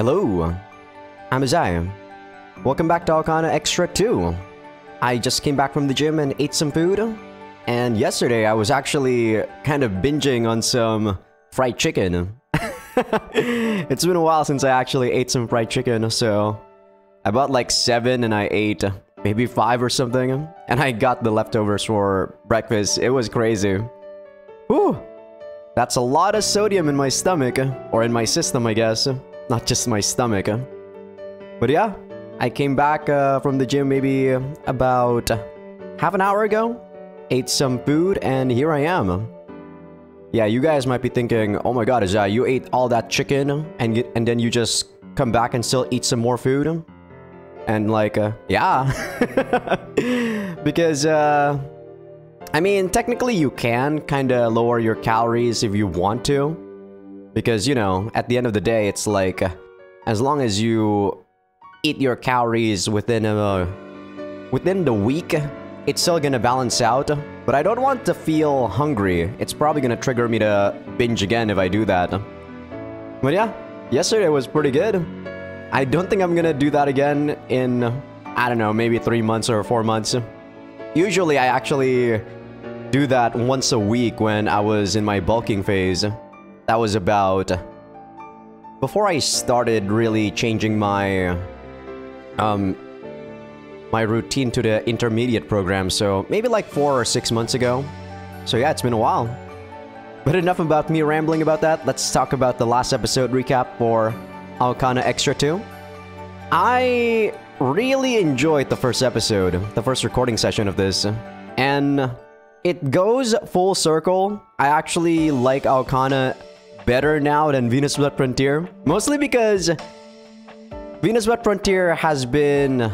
Hello, I'm Azai. Welcome back to Aokana Extra 2. I just came back from the gym and ate some food. And yesterday I was actually kind of binging on some fried chicken. It's been a while since I actually ate some fried chicken, so I bought like 7 and I ate maybe 5 or something. And I got the leftovers for breakfast. It was crazy. Whew! That's a lot of sodium in my stomach, or in my system, I guess. Not just my stomach. But yeah, I came back from the gym maybe about half an hour ago. Ate some food, and here I am. Yeah, you guys might be thinking, oh my god, Azai, you ate all that chicken, and then you just come back and still eat some more food? And like, yeah. Because, I mean, technically you can kinda lower your calories if you want to. Because, you know, at the end of the day, it's like, as long as you eat your calories within the week, it's still gonna balance out. But I don't want to feel hungry. It's probably gonna trigger me to binge again if I do that. But yeah, yesterday was pretty good. I don't think I'm gonna do that again in, I don't know, maybe 3 months or 4 months. Usually I actually do that once a week when I was in my bulking phase. That was about before I started really changing my my routine to the intermediate program, so maybe like 4 or 6 months ago. So yeah, it's been a while. But enough about me rambling about that. Let's talk about the last episode recap for Aokana Extra 2. I really enjoyed the first episode, the first recording session of this, and it goes full circle. I actually like Aokana better now than Venus Blood Frontier, mostly because Venus Blood Frontier has been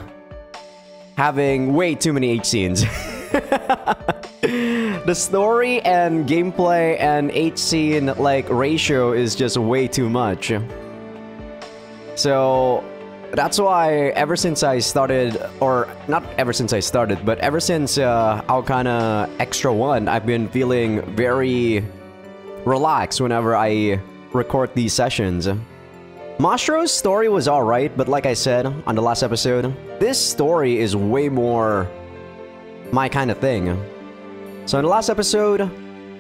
having way too many H scenes. The story and gameplay and H scene like ratio is just way too much. So that's why ever since I started, or not ever since I started, but ever since Aokana Extra 1, I've been feeling very relaxed whenever I record these sessions. Mashiro's story was alright, but like I said on the last episode, this story is way more my kind of thing. So in the last episode,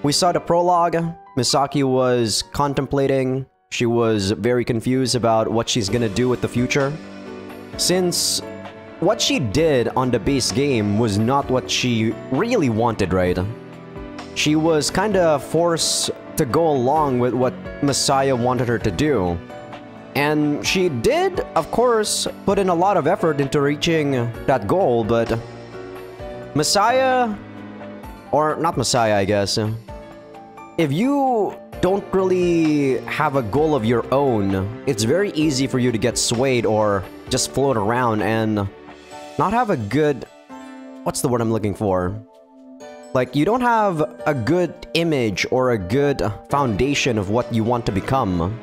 we saw the prologue. Misaki was contemplating. She was very confused about what she's gonna do with the future, since what she did on the base game was not what she really wanted, right? She was kinda forced to go along with what Masaya wanted her to do. And she did, of course, put in a lot of effort into reaching that goal, but Masaya, or not Masaya, I guess, if you don't really have a goal of your own, it's very easy for you to get swayed or just float around and not have a good... what's the word I'm looking for? Like, you don't have a good image or a good foundation of what you want to become.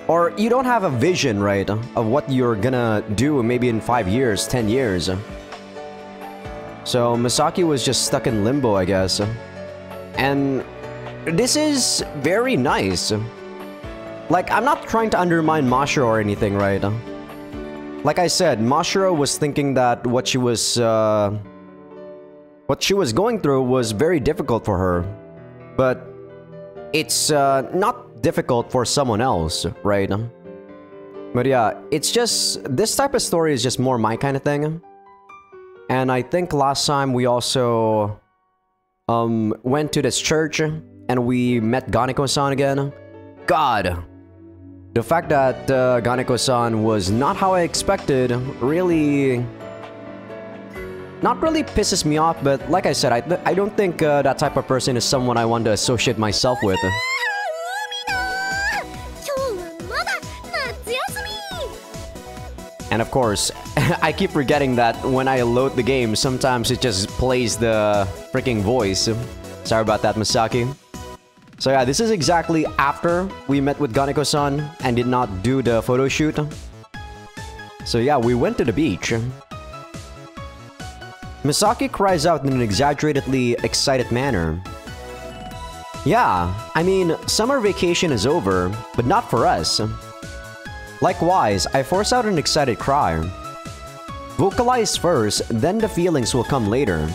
Or you don't have a vision, right, of what you're gonna do maybe in 5 years, 10 years. So Misaki was just stuck in limbo, I guess. And this is very nice. Like, I'm not trying to undermine Mashiro or anything, right? Like I said, Mashiro was thinking that what she was going through was very difficult for her. But it's not difficult for someone else, right? But yeah, it's just, this type of story is just more my kind of thing. And I think last time we also went to this church and we met Ganeko-san again. God, the fact that Ganeko-san was not how I expected really... not really pisses me off, but like I said, I don't think that type of person is someone I want to associate myself with. And of course, I keep forgetting that when I load the game, sometimes it just plays the freaking voice. Sorry about that, Misaki. So yeah, this is exactly after we met with Ganeko-san and did not do the photo shoot. So yeah, we went to the beach. Misaki cries out in an exaggeratedly excited manner. Yeah, I mean, summer vacation is over, but not for us. Likewise, I force out an excited cry. Vocalize first, then the feelings will come later.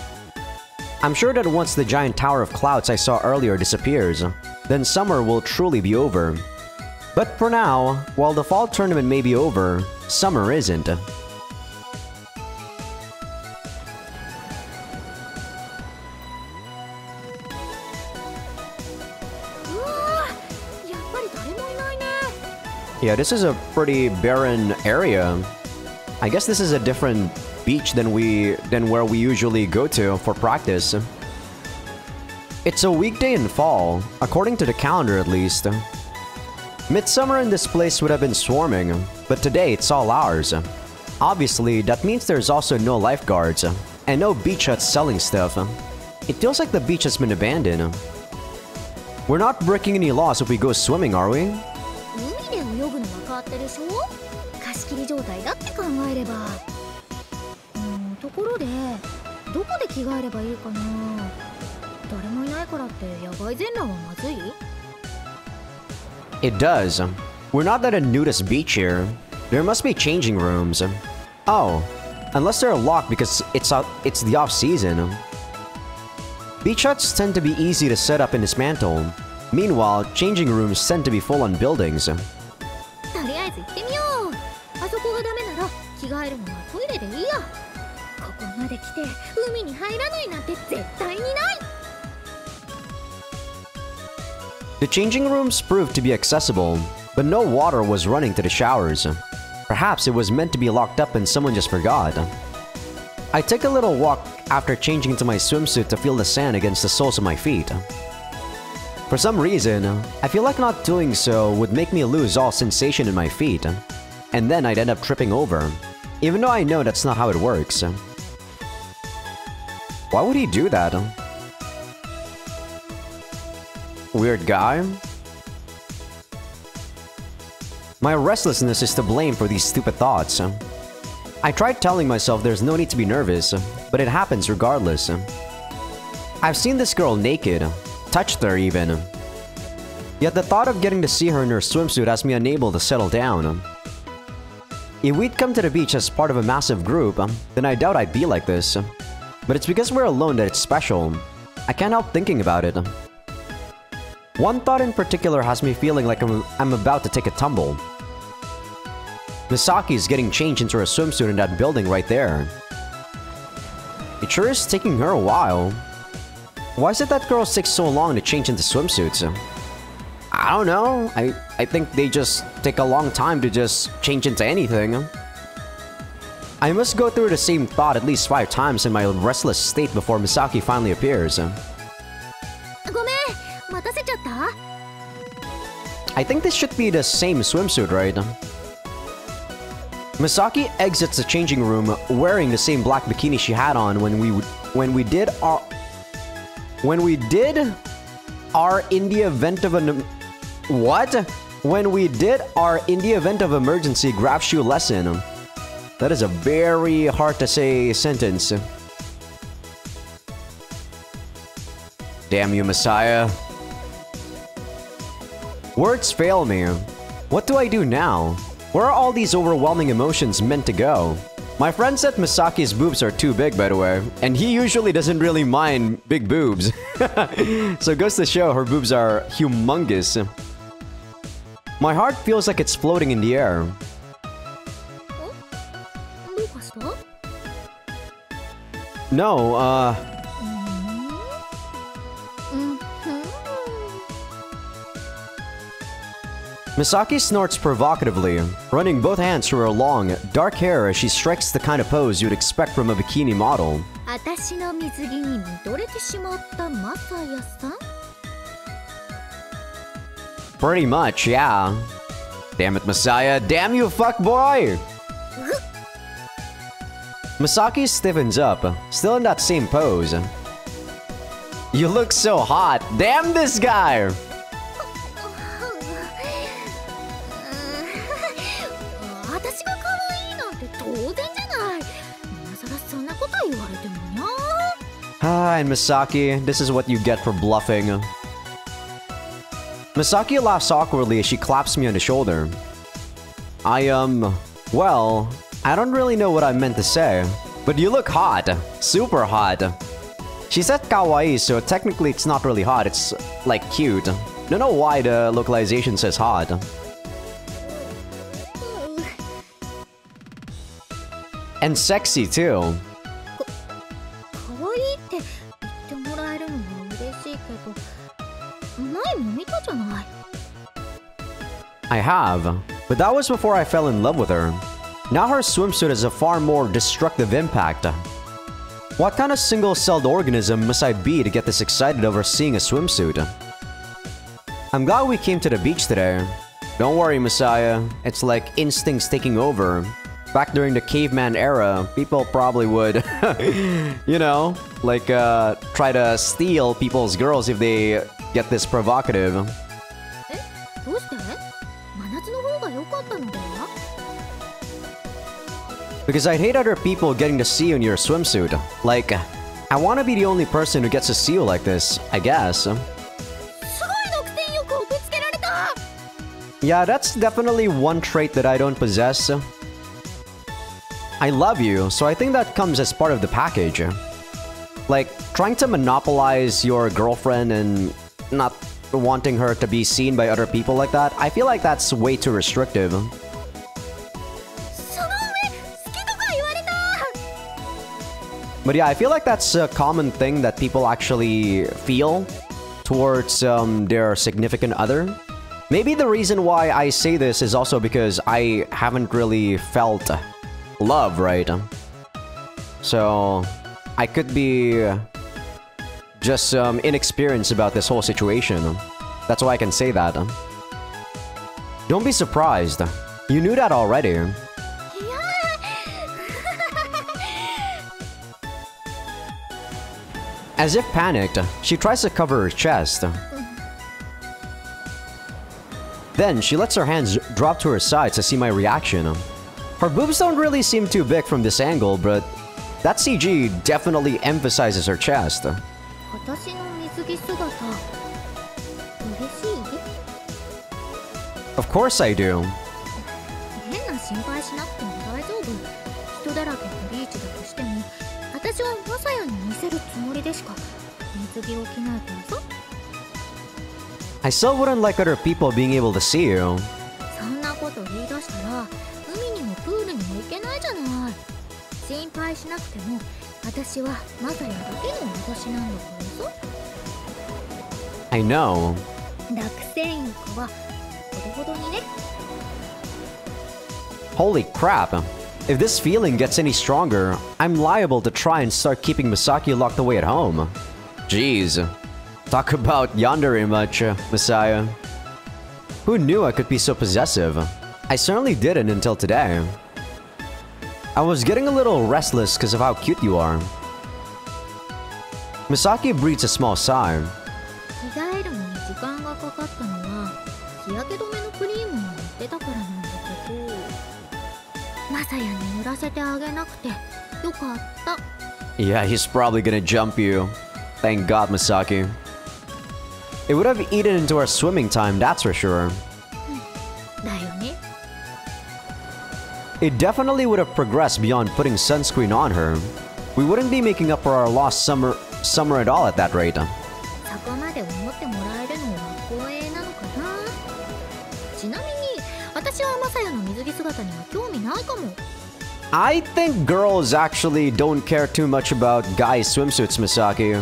I'm sure that once the giant tower of clouds I saw earlier disappears, then summer will truly be over. But for now, while the fall tournament may be over, summer isn't. Yeah, this is a pretty barren area. I guess this is a different beach than where we usually go to for practice. It's a weekday in fall, according to the calendar at least. Midsummer in this place would have been swarming, but today it's all ours. Obviously, that means there's also no lifeguards, and no beach huts selling stuff. It feels like the beach has been abandoned. We're not breaking any laws if we go swimming, are we? It does. We're not at a nudist beach here. There must be changing rooms. Oh, unless they're locked because it's the off-season. Beach huts tend to be easy to set up and dismantle. Meanwhile, changing rooms tend to be full on buildings. The changing rooms proved to be accessible, but no water was running to the showers. Perhaps it was meant to be locked up and someone just forgot. I took a little walk after changing into my swimsuit to feel the sand against the soles of my feet. For some reason, I feel like not doing so would make me lose all sensation in my feet, and then I'd end up tripping over, even though I know that's not how it works. Why would he do that? Weird guy? My restlessness is to blame for these stupid thoughts. I tried telling myself there's no need to be nervous, but it happens regardless. I've seen this girl naked, touched her even. Yet the thought of getting to see her in her swimsuit has me unable to settle down. If we'd come to the beach as part of a massive group, then I doubt I'd be like this. But it's because we're alone that it's special. I can't help thinking about it. One thought in particular has me feeling like I'm about to take a tumble. Misaki is getting changed into her swimsuit in that building right there. It sure is taking her a while. Why is it that girls take so long to change into swimsuits? I don't know. I think they just take a long time to just change into anything. I must go through the same thought at least 5 times in my restless state before Misaki finally appears. I think this should be the same swimsuit, right? Misaki exits the changing room wearing the same black bikini she had on when we did our India event of emergency graph shoe lesson. That is a very hard to say sentence. Damn you, Masaya. Words fail me. What do I do now? Where are all these overwhelming emotions meant to go? My friend said Misaki's boobs are too big, by the way, and he usually doesn't really mind big boobs. So it goes to show her boobs are humongous. My heart feels like it's floating in the air. No, Misaki snorts provocatively, running both hands through her long, dark hair as she strikes the kind of pose you'd expect from a bikini model. Pretty much, yeah. Damn it, Masaya. Damn you, fuckboy! Misaki stiffens up, still in that same pose. You look so hot. Damn this guy! And Misaki, this is what you get for bluffing. Misaki laughs awkwardly as she claps me on the shoulder. Well, I don't really know what I meant to say. But you look hot. Super hot. She said kawaii, so technically it's not really hot, it's like cute. Don't know why the localization says hot. And sexy too. I have, but that was before I fell in love with her. Now her swimsuit has a far more destructive impact. What kind of single-celled organism must I be to get this excited over seeing a swimsuit? I'm glad we came to the beach today. Don't worry, Masaya. It's like instincts taking over. Back during the caveman era, people probably would, you know, like, try to steal people's girls if they get this provocative. Because I'd hate other people getting to see you in your swimsuit. Like, I want to be the only person who gets to see you like this, I guess. Yeah, that's definitely one trait that I don't possess. I love you, so I think that comes as part of the package. Like, trying to monopolize your girlfriend and not wanting her to be seen by other people like that, I feel like that's way too restrictive. But yeah, I feel like that's a common thing that people actually feel towards their significant other. Maybe the reason why I say this is also because I haven't really felt love, right? So I could be just inexperienced about this whole situation. That's why I can say that. Don't be surprised. You knew that already. As if panicked, she tries to cover her chest. Then, she lets her hands drop to her sides to see my reaction. Her boobs don't really seem too big from this angle, but that CG definitely emphasizes her chest. Of course I do. I still wouldn't like other people being able to see you. I know. Holy crap. If this feeling gets any stronger, I'm liable to try and start keeping Misaki locked away at home. Jeez. Talk about yandere much, Masaya. Who knew I could be so possessive? I certainly didn't until today. I was getting a little restless because of how cute you are. Misaki breathes a small sigh. Yeah, he's probably gonna jump you. Thank God, Misaki. It would have eaten into our swimming time, that's for sure. It definitely would have progressed beyond putting sunscreen on her. We wouldn't be making up for our lost summer at all at that rate. I think girls actually don't care too much about guys' swimsuits, Misaki.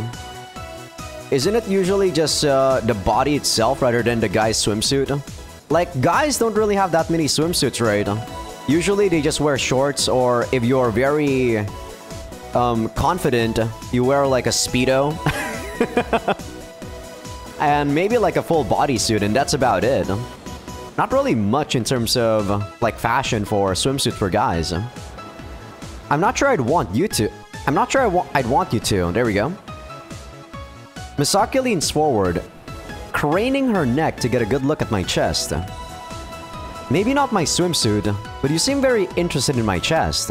Isn't it usually just the body itself rather than the guy's swimsuit? Like, guys don't really have that many swimsuits, right? Usually they just wear shorts, or if you're very confident, you wear like a Speedo. And maybe like a full bodysuit, and that's about it. Not really much in terms of like fashion for swimsuits for guys. I'm not sure I'd want you to. I'd want you to. There we go. Misaki leans forward, craning her neck to get a good look at my chest. Maybe not my swimsuit, but you seem very interested in my chest.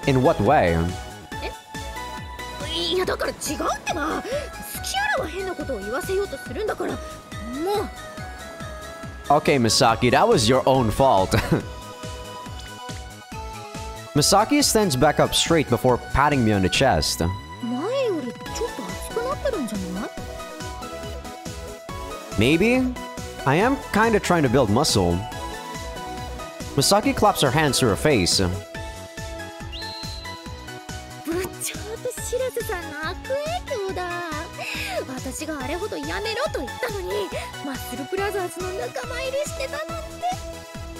In what way? Okay, Misaki, that was your own fault. Misaki stands back up straight before patting me on the chest. Maybe? I am kinda trying to build muscle. Misaki claps her hands to her face.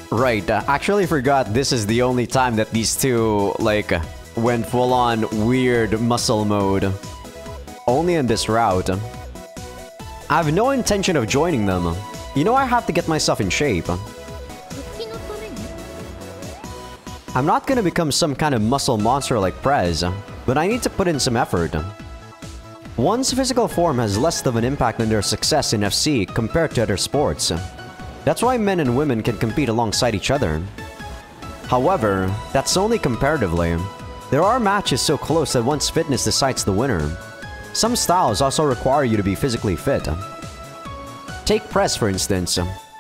Right, actually forgot this is the only time that these two, like, went full-on weird muscle mode. Only in this route. I have no intention of joining them. You know I have to get myself in shape. I'm not gonna become some kind of muscle monster like Prez, but I need to put in some effort. One's physical form has less of an impact on their success in FC compared to other sports. That's why men and women can compete alongside each other. However, that's only comparatively. There are matches so close that one's fitness decides the winner. Some styles also require you to be physically fit. Take Press for instance.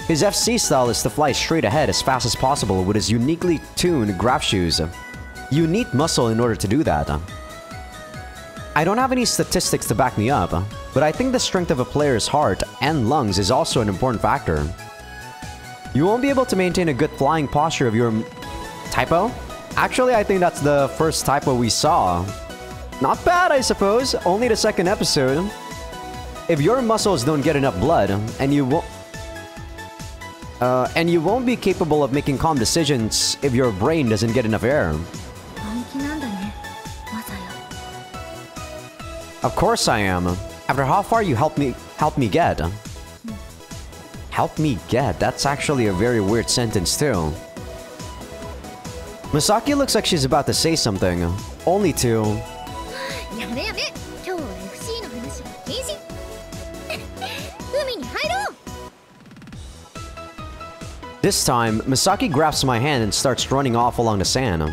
His FC style is to fly straight ahead as fast as possible with his uniquely tuned graph shoes. You need muscle in order to do that. I don't have any statistics to back me up, but I think the strength of a player's heart and lungs is also an important factor. You won't be able to maintain a good flying posture of your... Typo? Actually, I think that's the first typo we saw. Not bad, I suppose. Only the second episode. If your muscles don't get enough blood, and you won't be capable of making calm decisions if your brain doesn't get enough air. Of course I am. After how far you helped me get. Help me get? That's actually a very weird sentence too. Misaki looks like she's about to say something, only to... This time, Misaki grabs my hand and starts running off along the sand.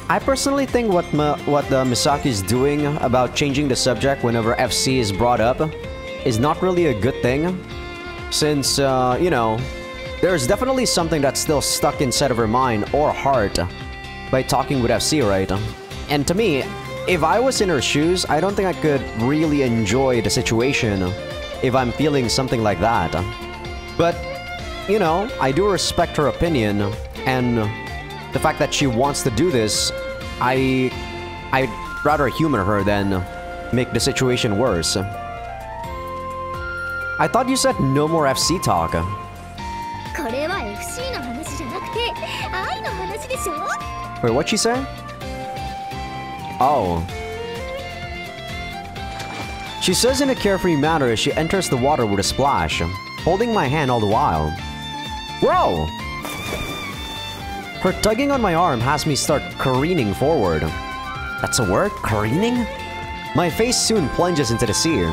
I personally think what Misaki is doing about changing the subject whenever FC is brought up is not really a good thing. Since, you know, there's definitely something that's still stuck inside of her mind or heart by talking with FC, right? And to me, if I was in her shoes, I don't think I could really enjoy the situation if I'm feeling something like that. But, you know, I do respect her opinion, and the fact that she wants to do this, I'd rather humor her than make the situation worse. I thought you said no more FC talk. Wait, what'd she say? Oh. She says in a carefree manner as she enters the water with a splash, holding my hand all the while. Whoa! Her tugging on my arm has me start careening forward. That's a word? Careening? My face soon plunges into the sea.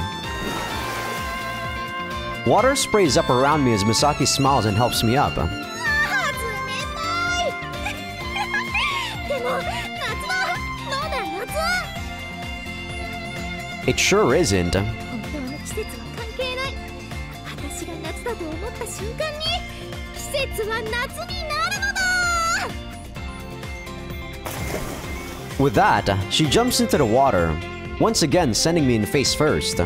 Water sprays up around me as Misaki smiles and helps me up. It sure isn't. With that, she jumps into the water, once again sending me in face first.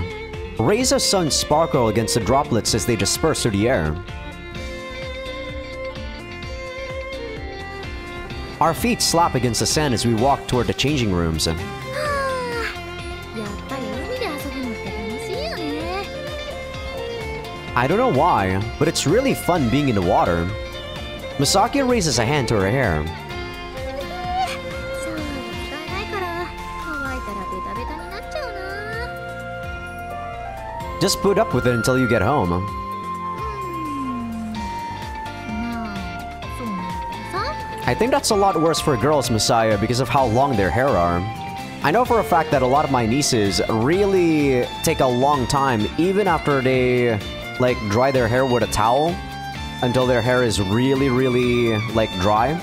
Rays of sun sparkle against the droplets as they disperse through the air. Our feet slap against the sand as we walk toward the changing rooms. I don't know why, but it's really fun being in the water. Misaki raises a hand to her hair. Just put up with it until you get home. I think that's a lot worse for girls, Masaya, because of how long their hair are. I know for a fact that a lot of my nieces really take a long time, even after they, like, dry their hair with a towel, until their hair is really, really, like, dry.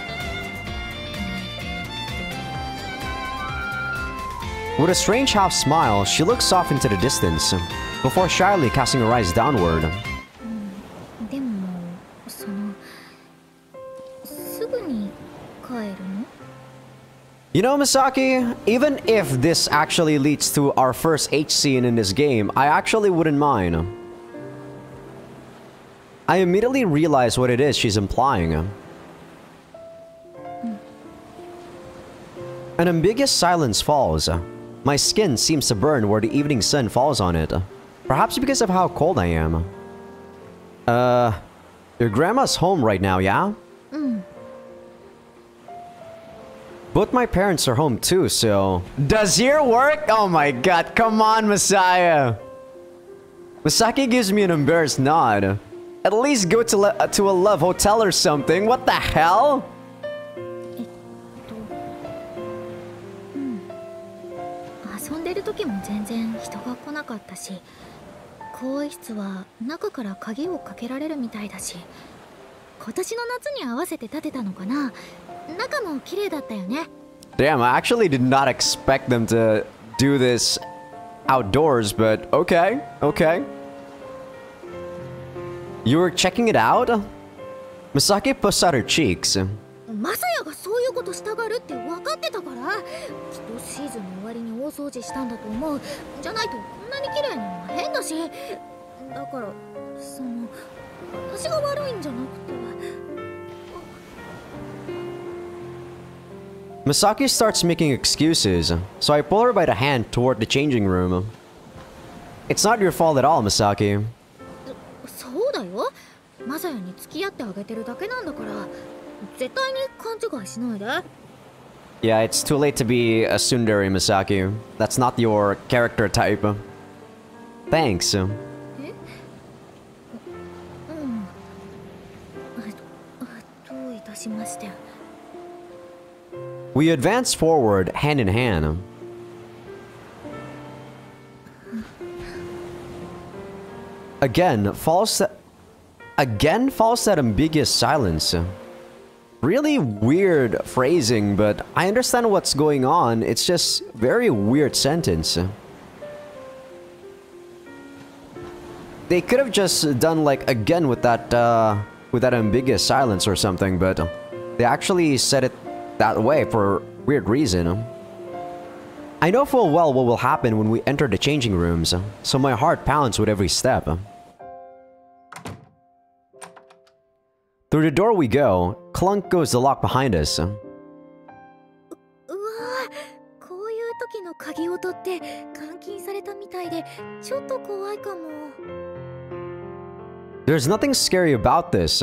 With a strange half smile, she looks off into the distance, before shyly casting her eyes downward. You know, Misaki, even if this actually leads to our first H scene in this game, I actually wouldn't mind. I immediately realize what it is she's implying. An ambiguous silence falls. My skin seems to burn where the evening sun falls on it. Perhaps because of how cold I am. Your grandma's home right now, yeah? Both my parents are home too, so... Does here work? Oh my god, come on, Masaya! Misaki gives me an embarrassed nod. At least go to a love hotel or something. What the hell? 遊んでる時も全然人が来なかったし、更衣室は中から鍵をかけられるみたいだし、今年の夏に合わせて建てたのかな。中も綺麗だったよね。Damn, I actually did not expect them to do this outdoors, but okay, okay. You were checking it out? Misaki puffs out her cheeks. マサヤがそういうことしたがるって分かってたから、きっとシーズンの終わりに大掃除したんだと思う。じゃないとこんなに綺麗なのは変だし。だからその私が悪いんじゃなくて。Misaki starts making excuses, so I pull her by the hand toward the changing room. It's not your fault at all, Misaki. そうだよ。マサヤに付き合ってあげてるだけなんだから、絶対に勘違いしないで。Yeah, it's too late to be a tsundere, Misaki. That's not your character type. Thanks. え？どういたしまして。We advance forward, hand in hand. Again falls that ambiguous silence. Really weird phrasing, but I understand what's going on. It's just very weird sentence. They could have just done like again with that ambiguous silence or something, but they actually said it that way for weird reason. I know full well what will happen when we enter the changing rooms, so my heart pounds with every step. Through the door we go, clunk goes the lock behind us. うわ、こういう時の鍵音って監禁されたみたいでちょっと怖いかも。There's nothing scary about this.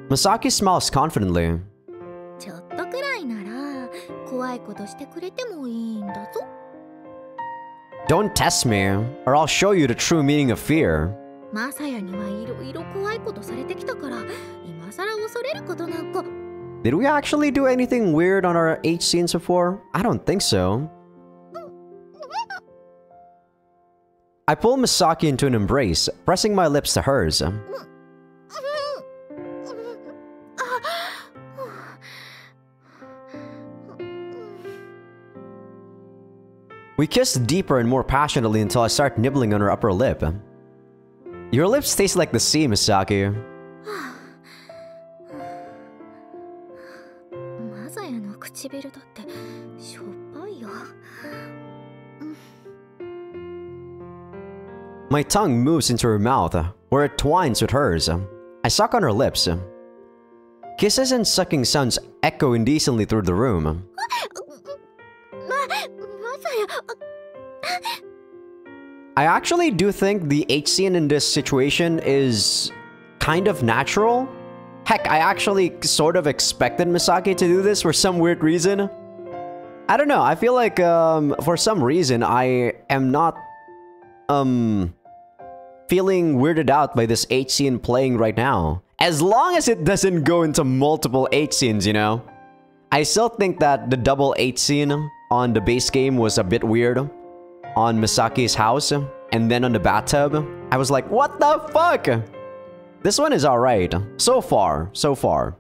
Misaki smiles confidently. ちょっとくらいなら怖いことしてくれてもいいんだぞ。Don't test me, or I'll show you the true meaning of fear. マサヤにはいろいろ怖いことされてきたから、今さら恐れることなんか。Did we actually do anything weird on our H scenes before? I don't think so. I pull Misaki into an embrace, pressing my lips to hers. We kiss deeper and more passionately until I start nibbling on her upper lip. Your lips taste like the sea, Misaki. マサヤの唇だってしょっぱいよ。My tongue moves into her mouth, where it twines with hers. I suck on her lips. Kisses and sucking sounds echo indecently through the room. I actually do think the H scene in this situation is kind of natural. Heck, I actually sort of expected Misaki to do this for some weird reason. I don't know, I feel like for some reason I am not feeling weirded out by this H scene playing right now. As long as it doesn't go into multiple H scenes, you know? I still think that the double H scene on the base game was a bit weird. On Misaki's house, and then on the bathtub, I was like, what the fuck? This one is alright. So far, so far.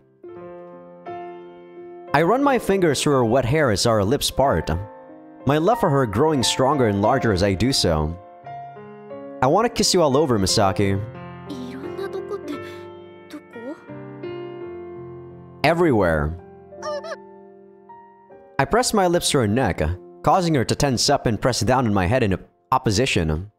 I run my fingers through her wet hair as our lips part. My love for her growing stronger and larger as I do so. I want to kiss you all over, Misaki. Everywhere. I press my lips to her neck, causing her to tense up and press down on my head in opposition.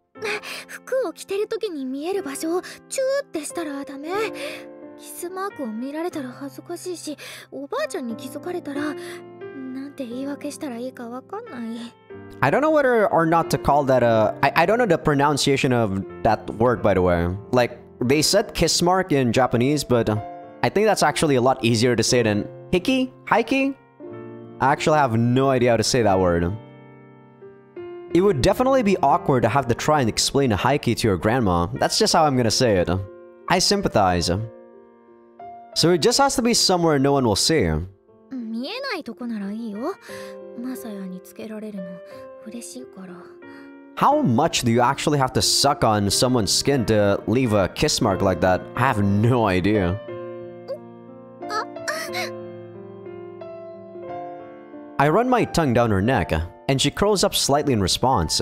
I don't know whether or not to call that I don't know the pronunciation of that word, by the way. Like, they said kiss mark in Japanese, but I think that's actually a lot easier to say than hiki? Hiki? I actually have no idea how to say that word. It would definitely be awkward to have to try and explain a hiki to your grandma. That's just how I'm gonna say it. I sympathize. So it just has to be somewhere no one will see. How much do you actually have to suck on someone's skin to leave a kiss mark like that? I have no idea. I run my tongue down her neck, and she curls up slightly in response.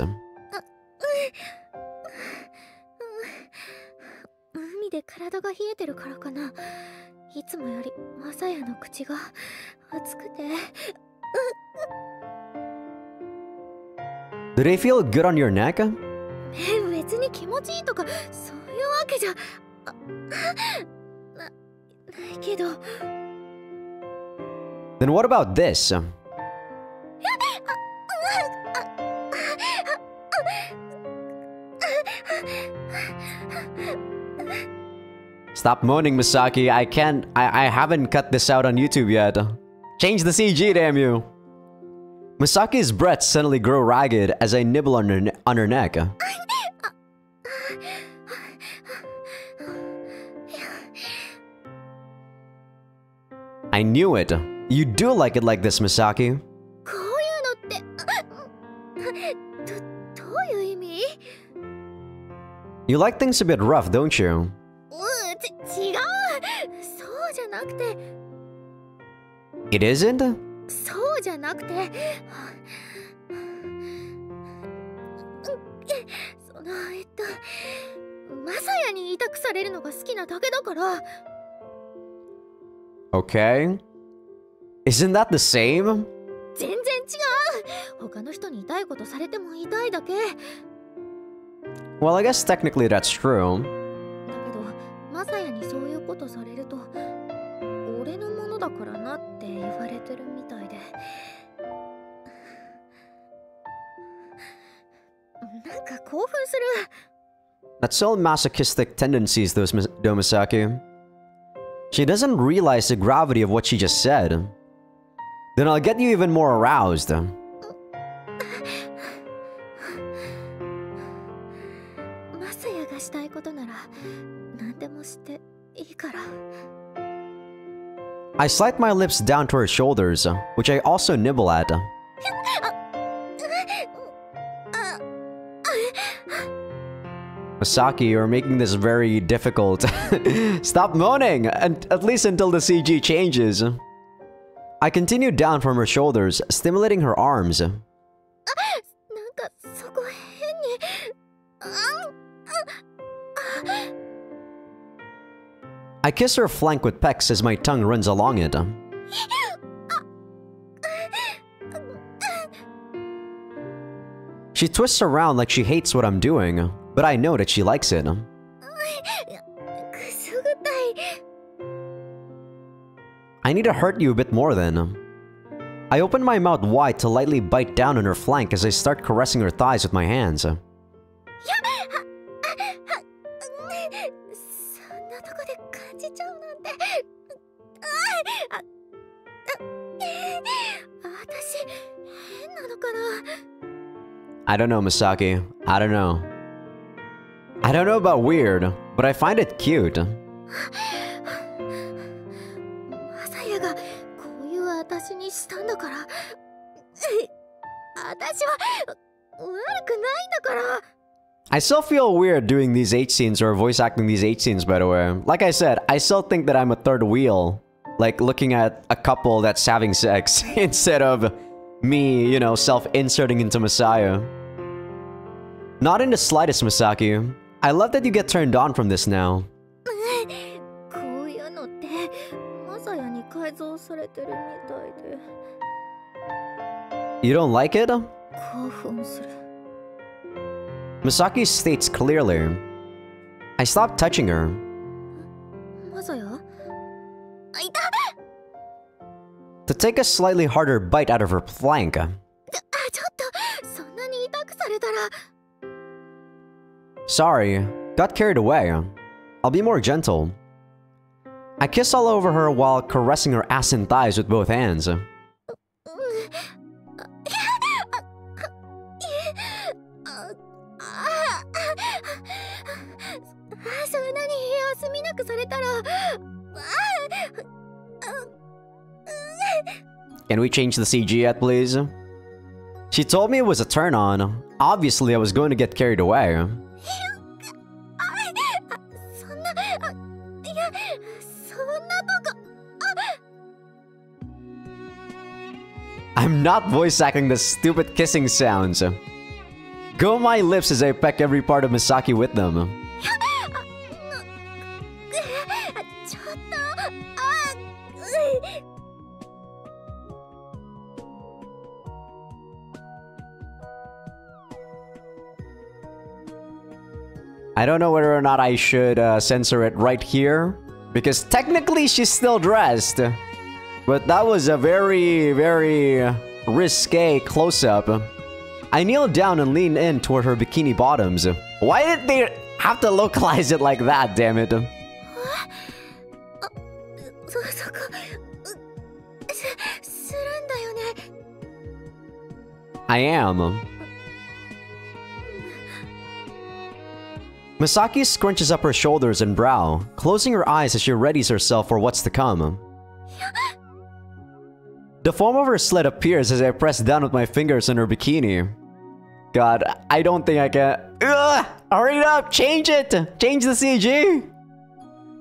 Do they feel good on your neck? Then what about this? Stop moaning, Misaki. I haven't cut this out on YouTube yet. Change the CG, damn you. Misaki's breasts suddenly grow ragged as I nibble on her neck. I knew it. You do like it like this, Misaki. You like things a bit rough, don't you? It isn't? Okay. Isn't that the same? Well, I guess technically that's true. That's all masochistic tendencies, though, Misaki. She doesn't realize the gravity of what she just said. Then I'll get you even more aroused. I slide my lips down to her shoulders, which I also nibble at. Misaki, you're making this very difficult. Stop moaning, and at least until the CG changes. I continue down from her shoulders, stimulating her arms. I kiss her flank with pecks as my tongue runs along it. She twists around like she hates what I'm doing, but I know that she likes it. I need to hurt you a bit more then. I open my mouth wide to lightly bite down on her flank as I start caressing her thighs with my hands. I don't know, Misaki. I don't know. I don't know about weird, but I find it cute. 私は悪くないんだから。 I still feel weird doing these H scenes or voice acting these H scenes, by the way. Like I said, I still think that I'm a third wheel. Like looking at a couple that's having sex instead of me, you know, self-inserting into Masaya. Not in the slightest, Misaki. I love that you get turned on from this now. こういうのってマサヤに改造されてるみたいで。 You don't like it? 興奮する。 Misaki states clearly. I stopped touching her. マサヤ？あ、いた！ To take a slightly harder bite out of her flank. ちょっと、そんなに痛くされたら。 Sorry, got carried away. I'll be more gentle. I kiss all over her while caressing her ass and thighs with both hands. Can we change the CG yet, please? She told me it was a turn on. Obviously, I was going to get carried away. I'm not voice acting the stupid kissing sounds. Go my lips as I peck every part of Misaki with them. I don't know whether or not I should censor it right here, because technically she's still dressed. But that was a very, very risque close-up. I kneeled down and leaned in toward her bikini bottoms. Why did they have to localize it like that, damn it? I am. Misaki scrunches up her shoulders and brow, closing her eyes as she readies herself for what's to come. The foam of her slit appears as I press down with my fingers on her bikini. God, I don't think I can... Ugh! Hurry it up! Change it! Change the CG!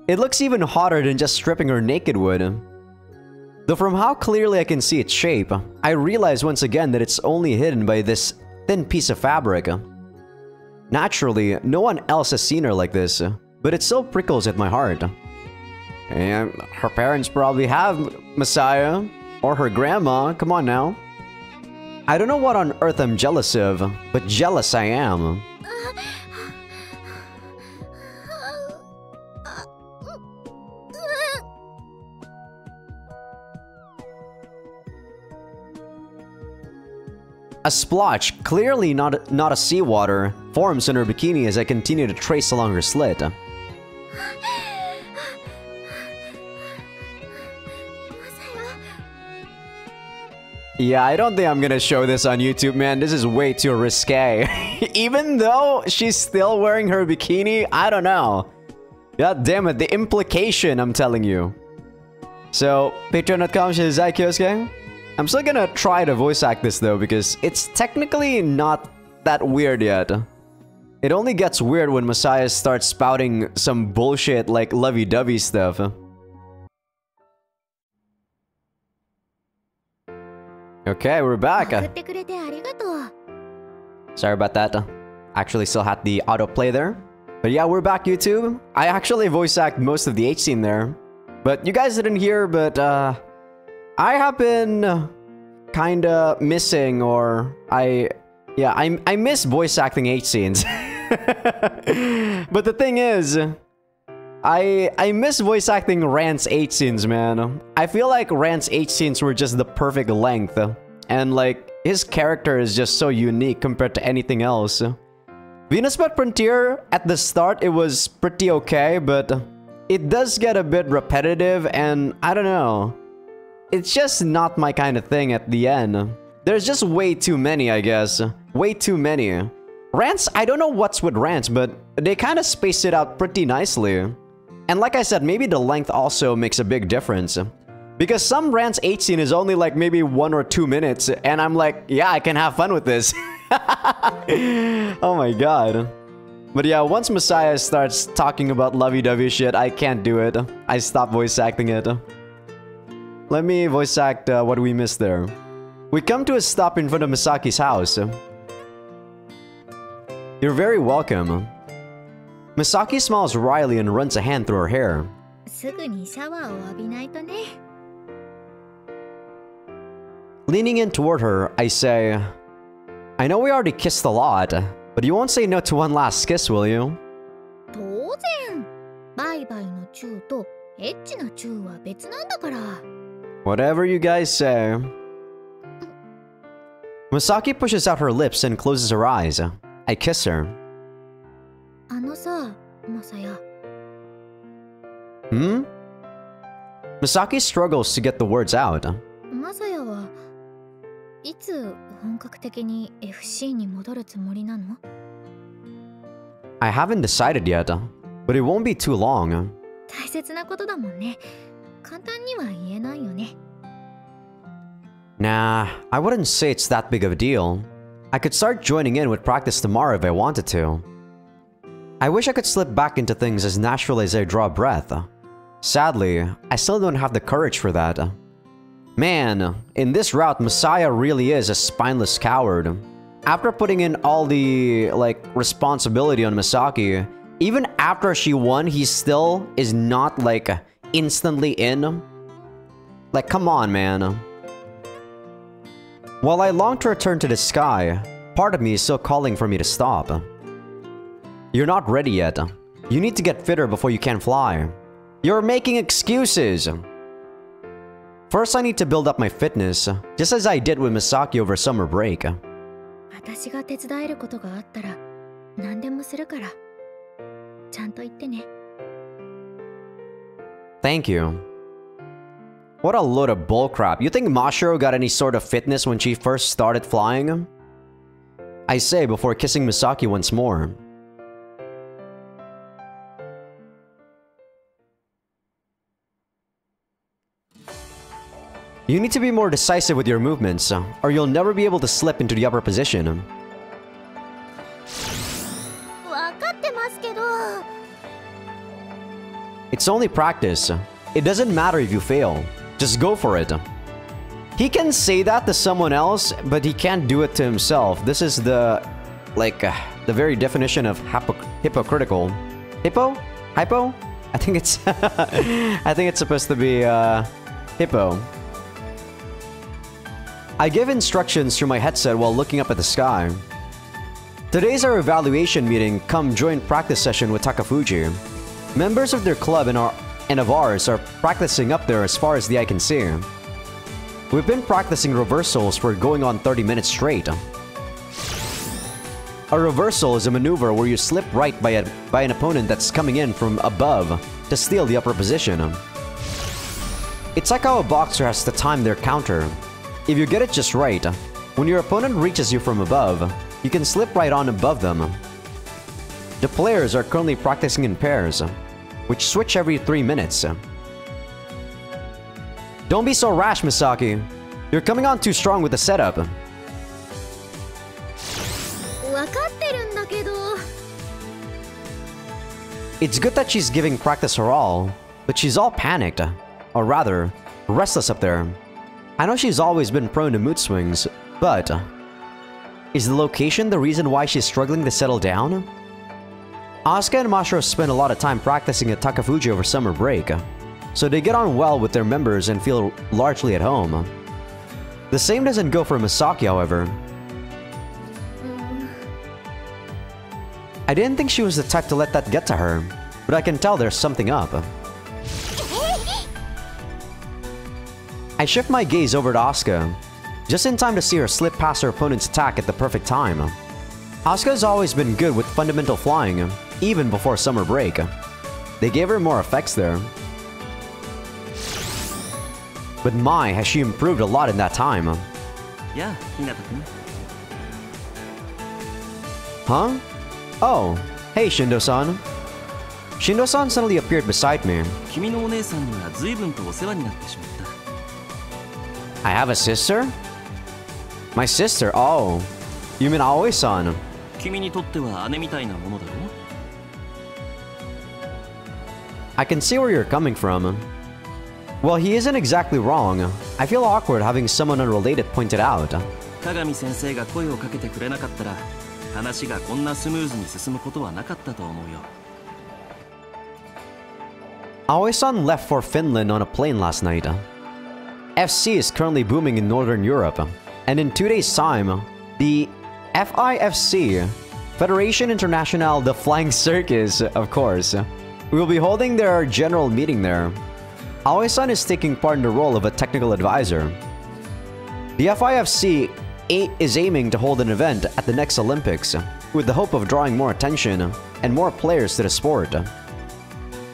It looks even hotter than just stripping her naked would. Though from how clearly I can see its shape, I realize once again that it's only hidden by this thin piece of fabric. Naturally, no one else has seen her like this, but it still prickles at my heart. And her parents probably have Masaya, or her grandma, come on now. I don't know what on earth I'm jealous of, but jealous I am. A splotch, clearly not a seawater, forms in her bikini as I continue to trace along her slit. Yeah, I don't think I'm gonna show this on YouTube, man. This is way too risque. Even though she's still wearing her bikini, I don't know. God damn it, the implication, I'm telling you. So, patreon.com/Azaikyousuke. I'm still gonna try to voice act this though, because it's technically not that weird yet. It only gets weird when Masaya starts spouting some bullshit like lovey-dovey stuff. Okay, we're back. Sorry about that. Actually still had the autoplay there. But yeah, we're back, YouTube. I actually voice act most of the H scene there. But you guys didn't hear, but I have been kinda missing, or I miss voice acting H scenes. But the thing is, I miss voice acting Rant's H scenes, man. I feel like Rant's H scenes were just the perfect length, and like his character is just so unique compared to anything else. Venus Pet Frontier, at the start it was pretty okay, but it does get a bit repetitive, and I don't know. It's just not my kind of thing at the end. There's just way too many, I guess. Way too many. Rants, I don't know what's with rants, but they kind of space it out pretty nicely. And like I said, maybe the length also makes a big difference. Because some rants 18 is only like maybe 1 or 2 minutes, and I'm like, yeah, I can have fun with this. Oh my god. But yeah, once Masaya starts talking about lovey-dovey shit, I can't do it. I stop voice acting it. Let me voice act what we missed there. We come to a stop in front of Misaki's house. You're very welcome. Misaki smiles wryly and runs a hand through her hair. すぐにシャワーを浴びないとね。Leaning in toward her, I say, I know we already kissed a lot, but you won't say no to one last kiss, will you? 当然。バイバイのチューとエッチなチューは別なんだから。Whatever you guys say. Misaki pushes out her lips and closes her eyes. I kiss her. あのさ、マサヤ。Hmm? Misaki struggles to get the words out. マサヤはいつ本格的に FC に戻るつもりなの？ I haven't decided yet, but it won't be too long. 大切なことだもんね。簡単には言えないよね。Nah, I wouldn't say it's that big of a deal. I could start joining in with practice tomorrow if I wanted to. I wish I could slip back into things as naturally as I draw breath. Sadly, I still don't have the courage for that. Man, in this route, Masaya really is a spineless coward. After putting in all the, responsibility on Misaki, even after she won, he still is not, instantly in. Like, come on, man. While I long to return to the sky, part of me is still calling for me to stop. You're not ready yet. You need to get fitter before you can fly. You're making excuses! First, I need to build up my fitness, just as I did with Misaki over summer break. 私が手伝えることがあったら何でもするから。ちゃんと言ってね。Thank you. What a load of bullcrap. You think Mashiro got any sort of fitness when she first started flying? I say before kissing Misaki once more. You need to be more decisive with your movements, or you'll never be able to slip into the upper position. わかってますけど。It's only practice. It doesn't matter if you fail. Just go for it. He can say that to someone else, but he can't do it to himself. This is the very definition of hypocritical. Hippo? Hypo? I think it's I think it's supposed to be hippo. I give instructions through my headset while looking up at the sky. Today's our evaluation meeting. Come join practice session with Takafuji. Members of their club and of ours are practicing up there as far as the eye can see. We've been practicing reversals for going on 30 minutes straight. A reversal is a maneuver where you slip right by an opponent that's coming in from above to steal the upper position. It's like how a boxer has to time their counter. If you get it just right, when your opponent reaches you from above, you can slip right on above them. The players are currently practicing in pairs, which switch every 3 minutes. Don't be so rash, Misaki. You're coming on too strong with the setup. わかってるんだけど。It's good that she's giving practice her all, but she's all panicked. Or rather, restless up there. I know she's always been prone to mood swings, but... is the location the reason why she's struggling to settle down? Asuka and Mashiro spend a lot of time practicing at Takafuji over summer break, so they get on well with their members and feel largely at home. The same doesn't go for Misaki, however. I didn't think she was the type to let that get to her, but I can tell there's something up. I shift my gaze over to Asuka, just in time to see her slip past her opponent's attack at the perfect time. Asuka's always been good with fundamental flying, even before summer break. They gave her more effects there. But my, has she improved a lot in that time. Yeah, Kanata-kun. Huh? Oh, hey Shindo-san. Shindo-san suddenly appeared beside me. 君のお姉さんには随分とお世話になってしまった。I have a sister? My sister? Oh. You mean Aoi-san? 君にとっては姉みたいなものだろ I can see where you're coming from. Well, he isn't exactly wrong. I feel awkward having someone unrelated point it out. 鏡先生が声をかけてくれなかったら話がこんなスムーズに進むことはなかったと思うよ Aoi-san left for Finland on a plane last night. FC is currently booming in Northern Europe, and in 2 days' time, the FIFC, Federation Internationale de Flying Circus, of course, will be holding their general meeting there. Aoi-san is taking part in the role of a technical advisor. The FIFC is aiming to hold an event at the next Olympics, with the hope of drawing more attention and more players to the sport.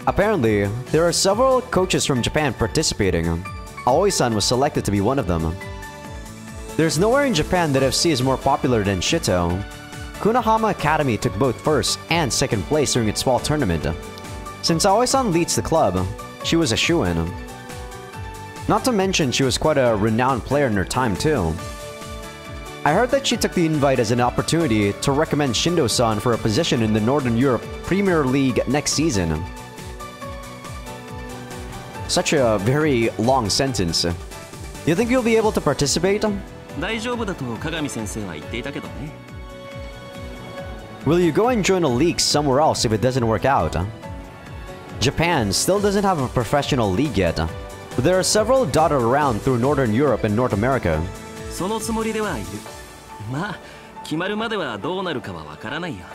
Apparently, there are several coaches from Japan participating. Aoi-san was selected to be one of them. There's nowhere in Japan that FC is more popular than Shito. Kunahama Academy took both first and second place during its fall tournament. Since Aoi-san leads the club, she was a shoo-in. Not to mention she was quite a renowned player in her time too. I heard that she took the invite as an opportunity to recommend Shindo-san for a position in the Northern Europe Premier League next season. Such a very long sentence. You think you'll be able to participate? 大丈夫だと鏡先生は言っていたけどね Will you go and join a league somewhere else if it doesn't work out? Japan still doesn't have a professional league yet, but there are several dotted around through Northern Europe and North America. そのつもりではいるまあ決まるまではどうなるかはわからないよ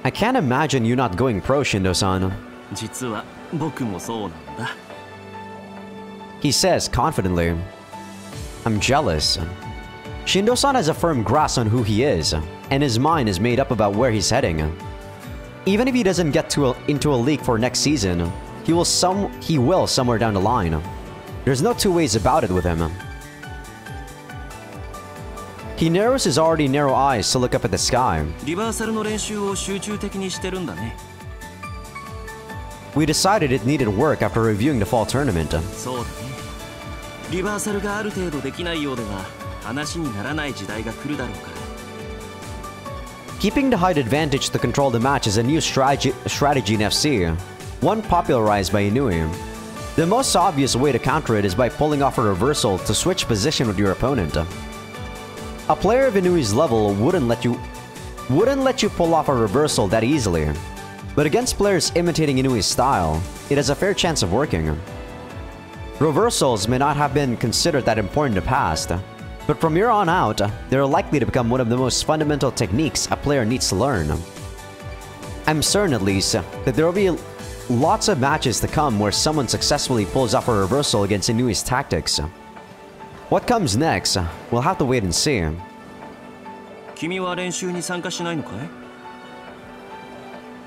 I can't imagine you not going pro, Shindo-san. 実は僕もそうなんだ He says confidently. I'm jealous. Shindo-san has a firm grasp on who he is, and his mind is made up about where he's heading. Even if he doesn't get into a league for next season, he will somewhere down the line. There's no two ways about it with him. He narrows his already narrow eyes to look up at the sky. リバーサルの練習を集中的にしてるんだね We decided it needed work after reviewing the fall tournament. そうだねリバーサルがある程度できないようでは話にならない時代が来るだろうから Keeping the height advantage to control the match is a new strategy in FC, one popularized by Inui. The most obvious way to counter it is by pulling off a reversal to switch position with your opponent. A player of Inui's level wouldn't let you pull off a reversal that easily, but against players imitating Inui's style, it has a fair chance of working. Reversals may not have been considered that important in the past, but from here on out, they're likely to become one of the most fundamental techniques a player needs to learn. I'm certain at least that there will be lots of matches to come where someone successfully pulls off a reversal against Inui's tactics. What comes next, we'll have to wait and see. 君は練習に参加しないのかい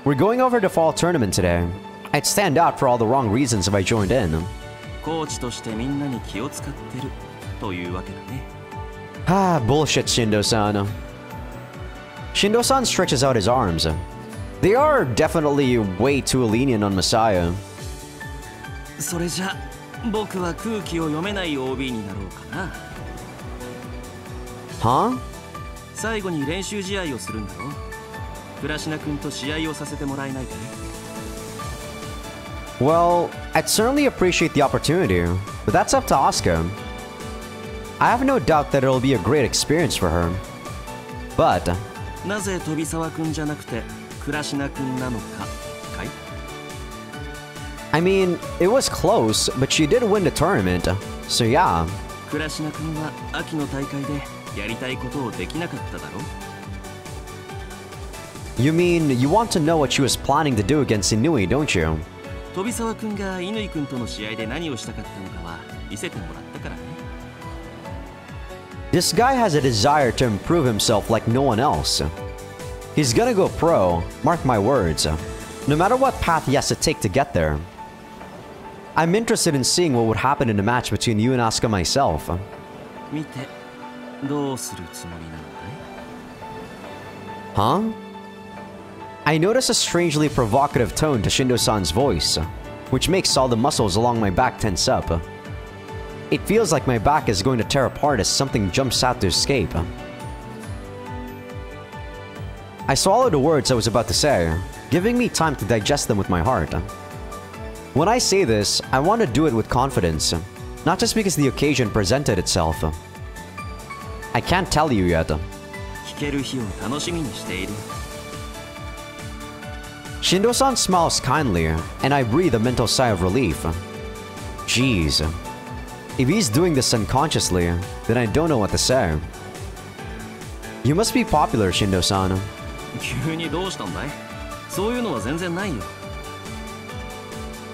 We're going over the fall tournament today. I'd stand out for all the wrong reasons if I joined in. コーチとしてみんなに気を使ってるというわけだね Ah, bullshit, Shindo-san. Shindo-san stretches out his arms. They are definitely way too lenient on Masaya. それじゃ僕は空気を読めない OB になろうかな Huh? 最後に練習試合をするんだろ倉科君と試合をさせてもらえないかい Well, I'd certainly appreciate the opportunity, but that's up to Asuka. I have no doubt that it'll be a great experience for her. But... なぜ飛沢君じゃなくて倉科君なのかかい I mean, it was close, but she did win the tournament, so yeah. 倉科君は秋の大会でやりたいことをできなかっただろ You mean, you want to know what she was planning to do against Inui, don't you? 飛沢君が乾君との試合で何をしたかったのかは見せてもらったからね This guy has a desire to improve himself like no one else. He's gonna go pro, mark my words, no matter what path he has to take to get there. I'm interested in seeing what would happen in a match between you and Asuka myself. 見てどうするつもりなのかい Huh? I notice a strangely provocative tone to Shindo-san's voice, which makes all the muscles along my back tense up. It feels like my back is going to tear apart as something jumps out to escape. I swallowed the words I was about to say, giving me time to digest them with my heart. When I say this, I want to do it with confidence, not just because the occasion presented itself. I can't tell you yet. 聞ける日を楽しみにしている。 Shindo-san smiles kindly, and I breathe a mental sigh of relief. Jeez. If he's doing this unconsciously, then I don't know what to say. You must be popular, Shindo-san. 急にどうしたんだい？そういうのは全然ないよ。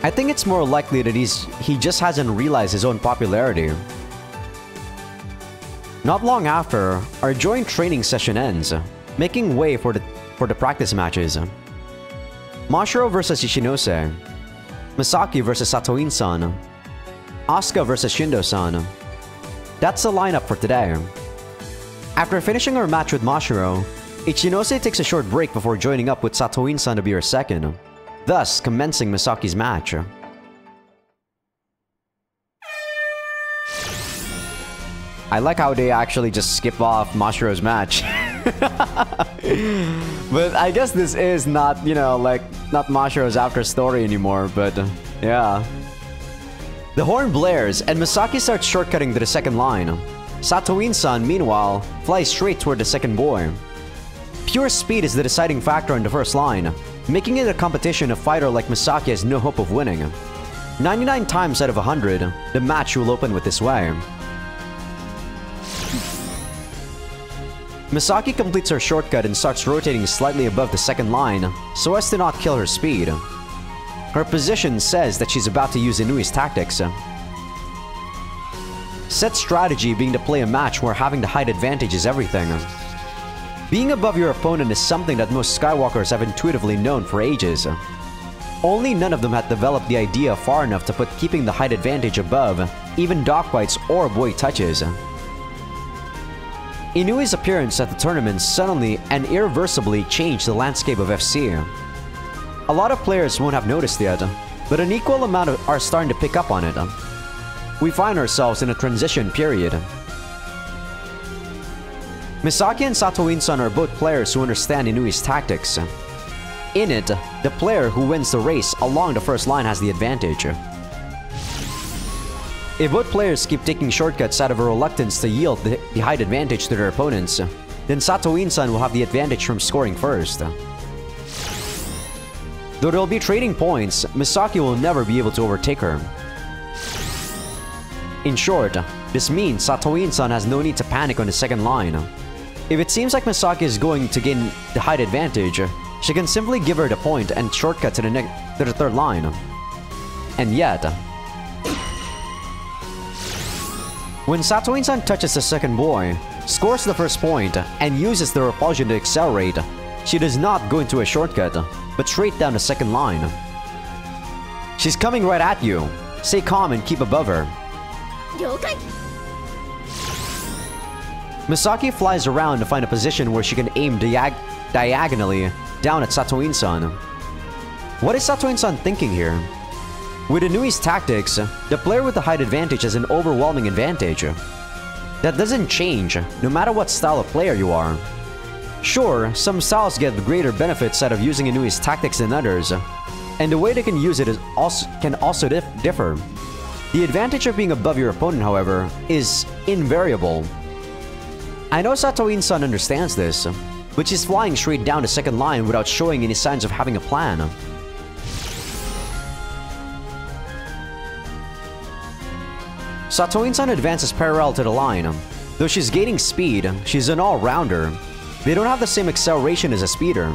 I think it's more likely that he just hasn't realized his own popularity. Not long after, our joint training session ends, making way for the practice matches. Mashiro vs Ishinose, Misaki vs Satoin-san, Asuka vs Shindo-san. That's the lineup for today. After finishing our match with Mashiro, Ichinose takes a short break before joining up with Satoin-san to be her second, thus commencing Misaki's match. I like how they actually just skip off Mashiro's match. But I guess this is not, you know, like, not Mashiro's after story anymore, but yeah. The horn blares and Misaki starts shortcutting to the second line. Satoin-san, meanwhile, flies straight toward the second boy. Pure speed is the deciding factor on the first line, making it a competition a fighter like Misaki has no hope of winning. 99 times out of 100, the match will open with this way. Misaki completes her shortcut and starts rotating slightly above the second line, so as to not kill her speed. Her position says that she's about to use Inui's tactics. Set strategy being to play a match where having the height advantage is everything. Being above your opponent is something that most Skywalkers have intuitively known for ages. Only none of them had developed the idea far enough to put keeping the height advantage above even dogfights or boy touches. Inui's appearance at the tournament suddenly and irreversibly changed the landscape of FC. A lot of players won't have noticed yet, but an equal amount are starting to pick up on it. We find ourselves in a transition period. Misaki and Satoin-san are both players who understand Inui's tactics. In it, the player who wins the race along the first line has the advantage. If both players keep taking shortcuts out of a reluctance to yield the height advantage to their opponents, then Satoin-san will have the advantage from scoring first. Though they'll be trading points, Misaki will never be able to overtake her. In short, this means Satoin-san has no need to panic on the second line. If it seems like Misaki is going to gain the height advantage, she can simply give her the point and shortcut to the third line. And yet, when Satoin-san touches the second boy, scores the first point, and uses the repulsion to accelerate, she does not go into a shortcut, but straight down the second line. She's coming right at you. Stay calm and keep above her. Misaki flies around to find a position where she can aim diagonally down at Satoin-san. What is Satoin-san thinking here? With Inui's tactics, the player with the height advantage has an overwhelming advantage. That doesn't change, no matter what style of player you are. Sure, some styles get greater benefits out of using Inui's tactics than others, and the way they can use it can also differ. The advantage of being above your opponent, however, is invariable. I know Satoin-san understands this, but she's flying straight down the second line without showing any signs of having a plan. Satoin-san advances parallel to the line. Though she's gaining speed, she's an all-rounder. They don't have the same acceleration as a speeder.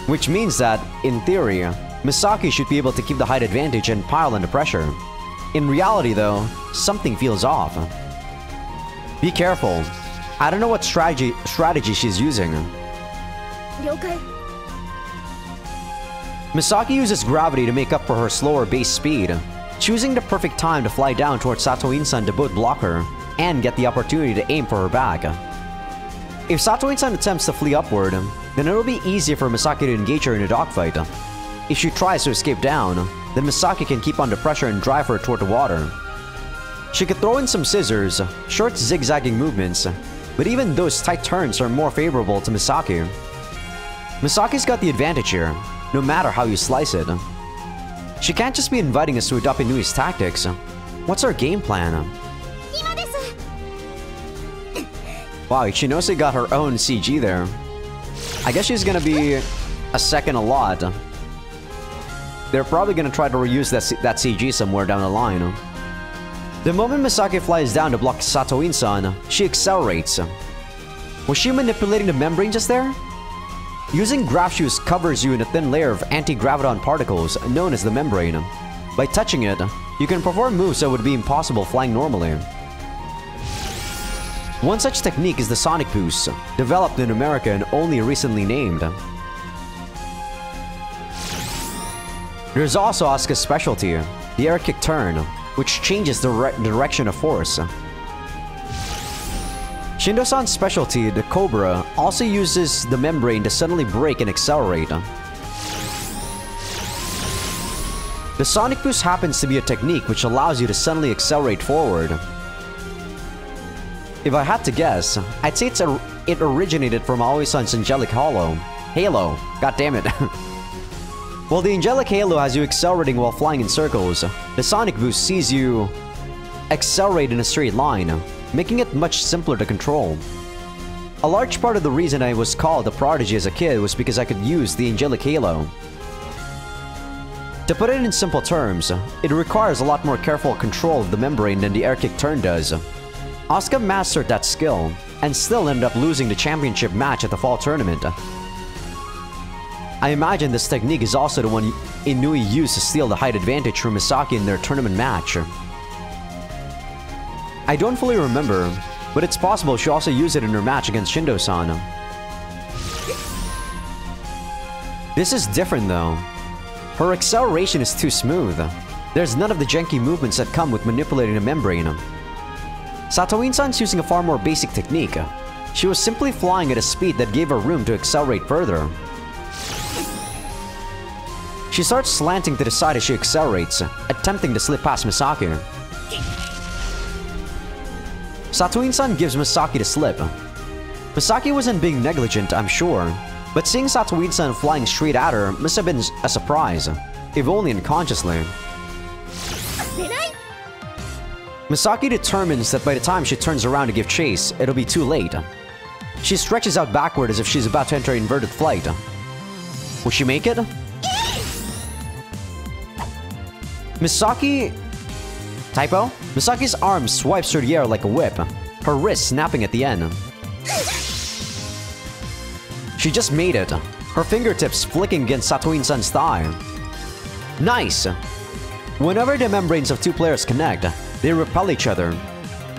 Which means that, in theory, Misaki should be able to keep the height advantage and pile under pressure. In reality though, something feels off. Be careful. I don't know what strategy she's using. Misaki uses gravity to make up for her slower base speed, choosing the perfect time to fly down towards Satoin-san to both block her and get the opportunity to aim for her back. If Satoin-san attempts to flee upward, then it'll be easier for Misaki to engage her in a dogfight. If she tries to escape down, then Misaki can keep under pressure and drive her toward the water. She could throw in some scissors, short zigzagging movements, but even those tight turns are more favorable to Misaki. Misaki's got the advantage here, no matter how you slice it. She can't just be inviting us to adopt Inui's tactics. What's her game plan? Wow, Ichinose got her own CG there. I guess she's gonna be a second a lot. They're probably gonna try to reuse that CG somewhere down the line. The moment Misaki flies down to block Satoin-san, she accelerates. Was she manipulating the membrane just there? Using graph shoes covers you in a thin layer of anti-graviton particles known as the membrane. By touching it, you can perform moves that would be impossible flying normally. One such technique is the Sonic Boost, developed in America and only recently named. There's also Asuka's specialty, the air kick turn, which changes the direction of force. Shindo-san's specialty, the Cobra, also uses the membrane to suddenly brake and accelerate. The Sonic Boost happens to be a technique which allows you to suddenly accelerate forward. If I had to guess, I'd say it originated from Aoi-san's Angelic Halo. God damn it. While the Angelic Halo has you accelerating while flying in circles, the Sonic Boost sees you accelerate in a straight line, making it much simpler to control. A large part of the reason I was called a prodigy as a kid was because I could use the Angelic Halo. To put it in simple terms, it requires a lot more careful control of the membrane than the air kick turn does. Asuka mastered that skill, and still ended up losing the championship match at the fall tournament. I imagine this technique is also the one Inui used to steal the height advantage from Misaki in their tournament match. I don't fully remember, but it's possible she also used it in her match against Shindo-san. This is different though. Her acceleration is too smooth. There's none of the janky movements that come with manipulating a membrane. Satoin-san's using a far more basic technique. She was simply flying at a speed that gave her room to accelerate further. She starts slanting to the side as she accelerates, attempting to slip past Misaki. Satoin-san gives Misaki the slip. Misaki wasn't being negligent, I'm sure, but seeing Satoin-san flying straight at her must have been a surprise, if only unconsciously. Misaki determines that by the time she turns around to give chase, it'll be too late. She stretches out backward as if she's about to enter inverted flight. Will she make it? Misaki... Typo? Misaki's arm swipes through the air like a whip, her wrist snapping at the end. She just made it, her fingertips flicking against Satoin-san's thigh. Nice! Whenever the membranes of two players connect, they repel each other.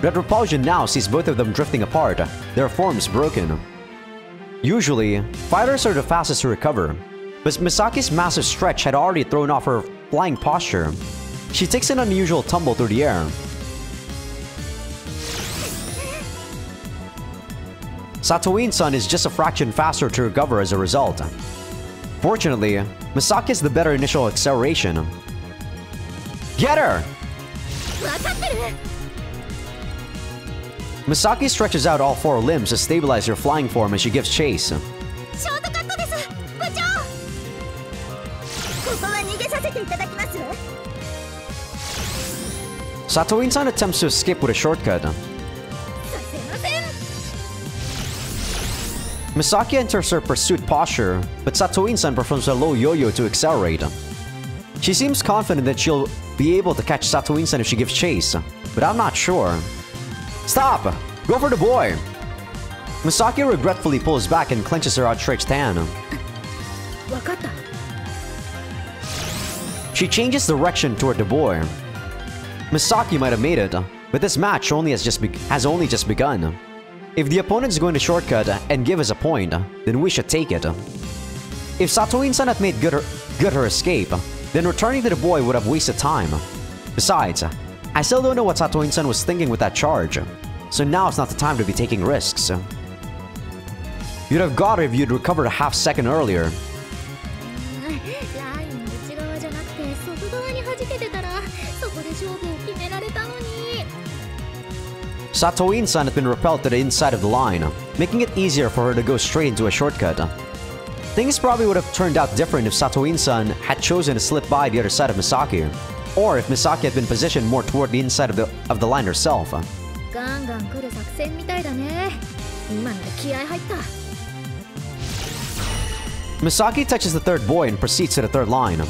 That repulsion now sees both of them drifting apart, their forms broken. Usually, fighters are the fastest to recover, but Misaki's massive stretch had already thrown off her flying posture. She takes an unusual tumble through the air. Satoin-san is just a fraction faster to recover as a result. Fortunately, Misaki has the better initial acceleration. Get her! Misaki stretches out all four limbs to stabilize her flying form as she gives chase. Satoin-san attempts to escape with a shortcut. Misaki enters her pursuit posture, but Satoin-san performs a low yo-yo to accelerate. She seems confident that she'll be able to catch Satoin-san if she gives chase, but I'm not sure. Stop! Go for the boy! Misaki regretfully pulls back and clenches her outstretched hand. She changes direction toward the boy. Misaki might have made it, but this match has only just begun. If the opponent's going to shortcut and give us a point, then we should take it. If Satoin-san had made good her escape, then returning to the boy would have wasted time. Besides, I still don't know what Satoin-san was thinking with that charge, so now it's not the time to be taking risks. You'd have got her if you'd recovered a half second earlier. Satoin-san had been repelled to the inside of the line, making it easier for her to go straight into a shortcut. Things probably would have turned out different if Satoin-san had chosen to slip by the other side of Misaki, or if Misaki had been positioned more toward the inside of the line herself. ガンガン来る作戦みたいだね。今ので気合入った。 Misaki touches the third boy and proceeds to the third line.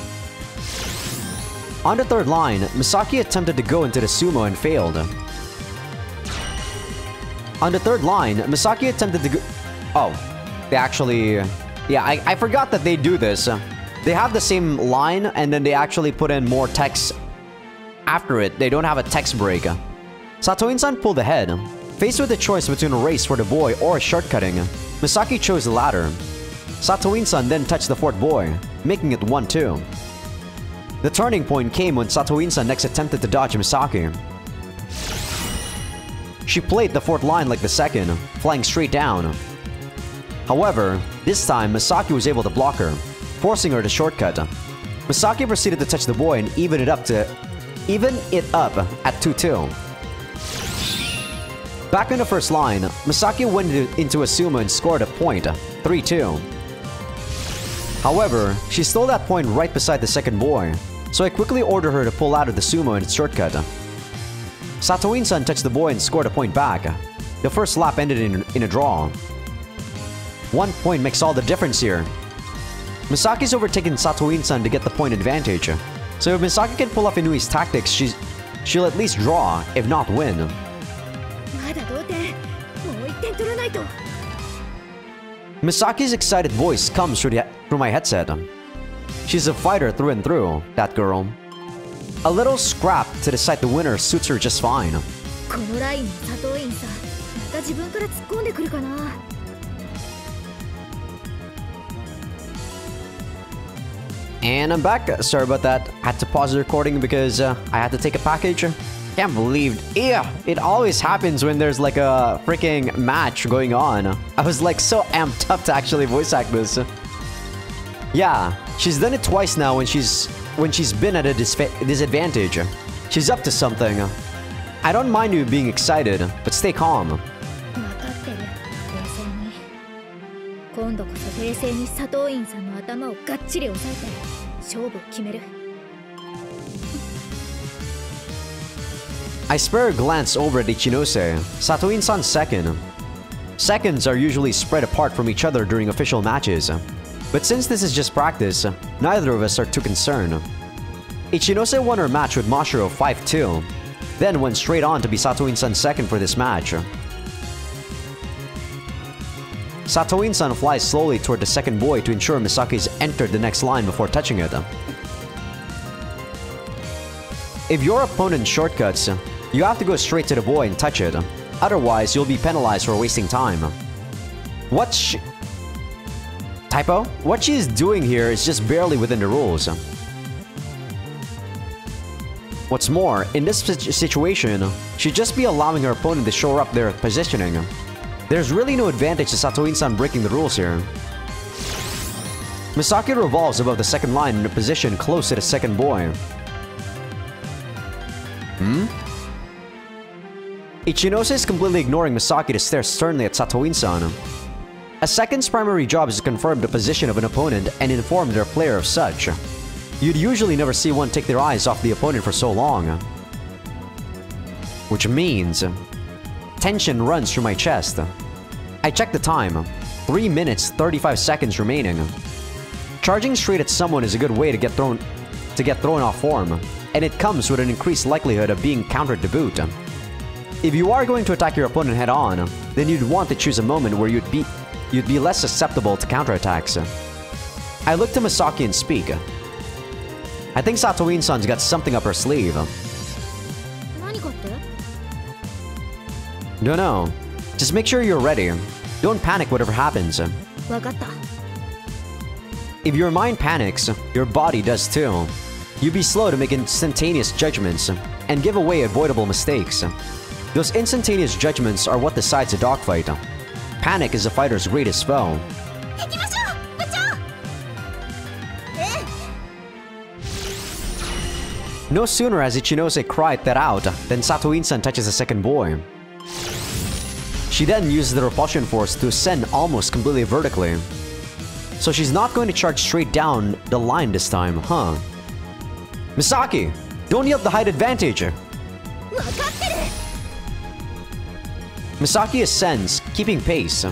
On the third line, Misaki attempted to go into the sumo and failed. On the third line, Misaki attempted to go... Oh, they actually... Yeah, I forgot that they do this. They have the same line, and then they actually put in more text after it. They don't have a text break. Satoin-san pulled ahead. Faced with the choice between a race for the boy or shortcutting, Misaki chose the latter. Satoin-san then touched the fourth boy, making it 1-2. The turning point came when Satoin-san next attempted to dodge Misaki. She played the fourth line like the second, flying straight down. However, this time Misaki was able to block her, forcing her to shortcut. Misaki proceeded to touch the boy and even it up at 2-2. Back in the first line, Misaki went into a sumo and scored a point, 3-2. However, she stole that point right beside the second boy, so I quickly ordered her to pull out of the sumo and shortcut. Satoin-san touched the boy and scored a point back. The first lap ended in a draw. 1 point makes all the difference here. Misaki's overtaken Satoin-san to get the point advantage, so if Misaki can pull off Inui's tactics, she'll at least draw, if not win. Misaki's excited voice comes through my headset. She's a fighter through and through, that girl. A little scrap to decide the winner suits her just fine. And I'm back. Sorry about that. I had to pause the recording because I had to take a package. Can't believe, it always happens when there's like a freaking match going on. I was like so amped up to actually voice act this. Yeah, she's done it twice now when she's been at a disadvantage. She's up to something. I don't mind you being excited, but stay calm. I spare a glance over at Ichinose, Satoin-san's second. Seconds are usually spread apart from each other during official matches, but since this is just practice, neither of us are too concerned. Ichinose won her match with Mashiro 5-2, then went straight on to be Satoin-san's second for this match. Satoin-san flies slowly toward the second boy to ensure Misaki's entered the next line before touching it. If your opponent shortcuts, you have to go straight to the boy and touch it. Otherwise, you'll be penalized for wasting time. Typo? What she is doing here is just barely within the rules. What's more, in this situation, she'd just be allowing her opponent to shore up their positioning. There's really no advantage to Satoin-san breaking the rules here. Misaki revolves above the second line in a position close to the second boy. Ichinose is completely ignoring Misaki to stare sternly at Satoin-san. A second's primary job is to confirm the position of an opponent and inform their player of such. You'd usually never see one take their eyes off the opponent for so long. Which means... tension runs through my chest. I check the time. 3 minutes, 35 seconds remaining. Charging straight at someone is a good way to get thrown off form, and it comes with an increased likelihood of being countered to boot. If you are going to attack your opponent head-on, then you'd want to choose a moment where you'd be less susceptible to counterattacks. I look to Misaki and speak. I think Satoin-san's got something up her sleeve. No. Just make sure you're ready. Don't panic whatever happens. If your mind panics, your body does too. You be slow to make instantaneous judgments, and give away avoidable mistakes. Those instantaneous judgments are what decides a dogfight. Panic is a fighter's greatest foe. No sooner has Ichinose cried that out than Satoin-san touches the second boy. She then uses the repulsion force to ascend almost completely vertically. So she's not going to charge straight down the line this time, huh? Misaki, don't yield the height advantage! Misaki ascends, keeping pace.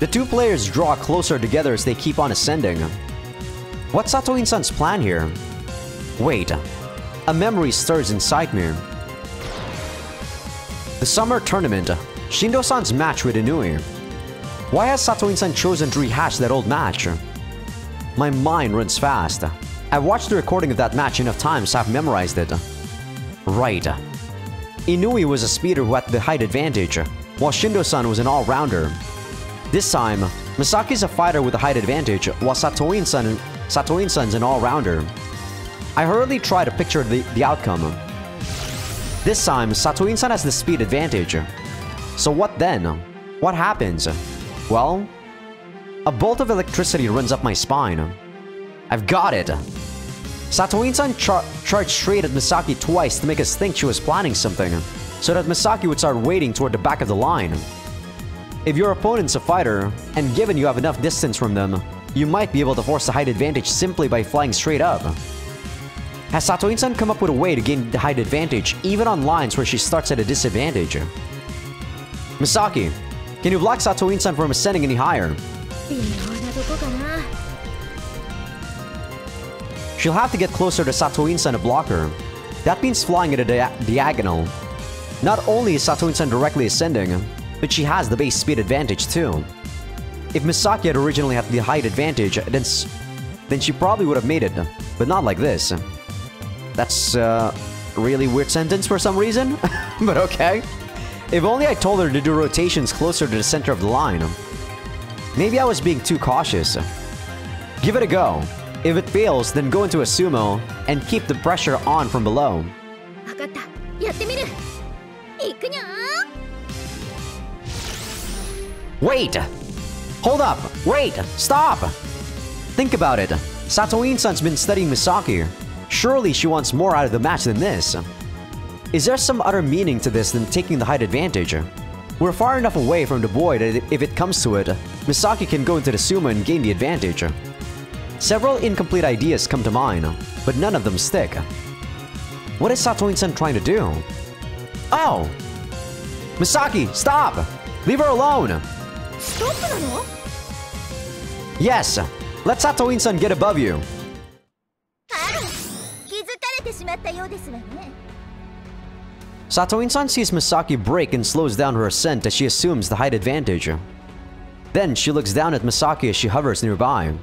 The two players draw closer together as they keep on ascending. What's Satoin-san's plan here? Wait, a memory stirs inside me. The summer tournament, Shindo-san's match with Inui. Why has Satoin-san chosen to rehash that old match? My mind runs fast. I've watched the recording of that match enough times to have memorized it. Right. Inui was a speeder who had the height advantage, while Shindo-san was an all-rounder. This time, Misaki's a fighter with a height advantage, while Satoin-san's an all-rounder. I hurriedly try to picture the outcome. This time, Satoin-san has the speed advantage. So what then? What happens? Well, a bolt of electricity runs up my spine. I've got it! Satoin-san charged straight at Misaki twice to make us think she was planning something, so that Misaki would start waiting toward the back of the line. If your opponent's a fighter, and given you have enough distance from them, you might be able to force the height advantage simply by flying straight up. Has Satoin-san come up with a way to gain the height advantage even on lines where she starts at a disadvantage? Misaki, can you block Satoin-san from ascending any higher? She'll have to get closer to Satoin-san to block her. That means flying at a diagonal. Not only is Satoin-san directly ascending, but she has the base speed advantage too. If Misaki had originally had the height advantage, then she probably would have made it, but not like this. That's a really weird sentence for some reason, but okay. If only I told her to do rotations closer to the center of the line. Maybe I was being too cautious. Give it a go. If it fails, then go into a sumo and keep the pressure on from below. Wait! Hold up! Wait! Stop! Think about it. Satoin-san's been studying Misaki. Surely she wants more out of the match than this. Is there some other meaning to this than taking the height advantage? We're far enough away from the boy that if it comes to it, Misaki can go into the sumo and gain the advantage. Several incomplete ideas come to mind, but none of them stick. What is Satoin-san trying to do? Oh! Misaki, stop! Leave her alone! Yes! Let Satoin-san get above you! Satoin-san sees Misaki break and slows down her ascent as she assumes the height advantage. Then she looks down at Misaki as she hovers nearby.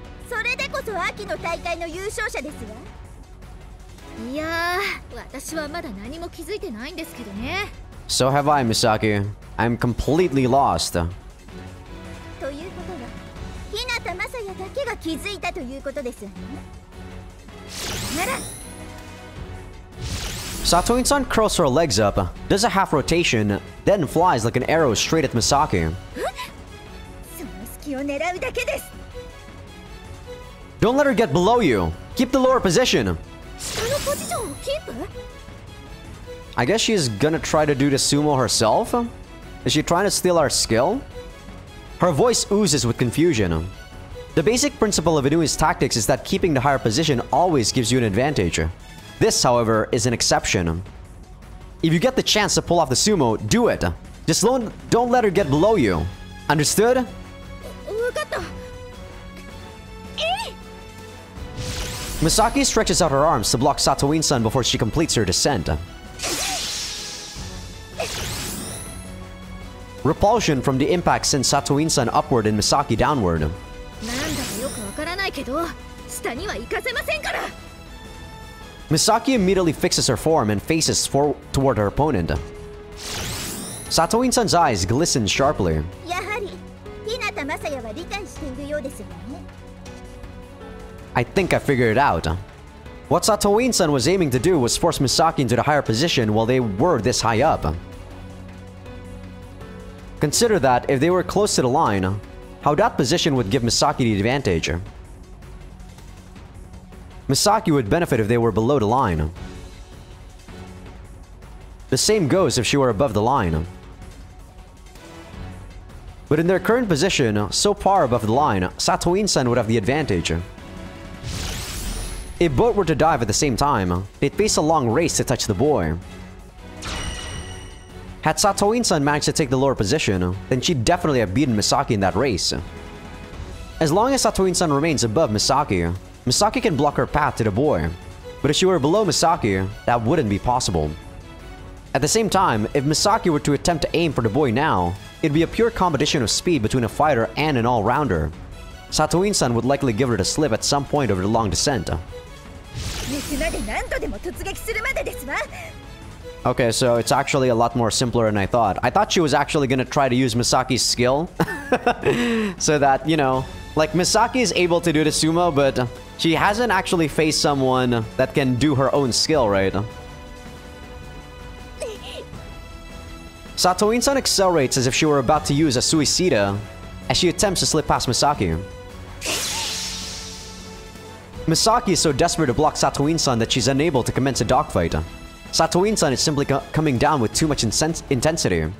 So have I, Misaki. I'm completely lost. Satoin-san curls her legs up, does a half rotation, then flies like an arrow straight at Misaki. Don't let her get below you! Keep the lower position! I guess she's gonna try to do the sumo herself? Is she trying to steal our skill? Her voice oozes with confusion. The basic principle of Inui's tactics is that keeping the higher position always gives you an advantage. This, however, is an exception. If you get the chance to pull off the sumo, do it! Just don't let her get below you. Understood? Misaki stretches out her arms to block Satoin-san before she completes her descent. Repulsion from the impact sends Satoin-san upward and Misaki downward. Misaki immediately fixes her form and faces toward her opponent. Satoin-san's eyes glisten sharply. I think I figured it out. What Satoin-san was aiming to do was force Misaki into the higher position while they were this high up. Consider that if they were close to the line, how that position would give Misaki the advantage. Misaki would benefit if they were below the line. The same goes if she were above the line. But in their current position, so far above the line, Satoin-san would have the advantage. If both were to dive at the same time, they'd face a long race to touch the boy. Had Satoin-san managed to take the lower position, then she'd definitely have beaten Misaki in that race. As long as Satoin-san remains above Misaki, Misaki can block her path to the boy. But if she were below Misaki, that wouldn't be possible. At the same time, if Misaki were to attempt to aim for the boy now, it'd be a pure competition of speed between a fighter and an all-rounder. Satoin-san would likely give her the slip at some point over the long descent. Okay, so it's actually a lot more simpler than I thought. I thought she was actually gonna try to use Misaki's skill. So that, you know, like Misaki is able to do the sumo, but she hasn't actually faced someone that can do her own skill, right? Satoin-san accelerates as if she were about to use a suicida as she attempts to slip past Misaki. Misaki is so desperate to block Satoin-san that she's unable to commence a dogfight. Satoin-san is simply coming down with too much intensity.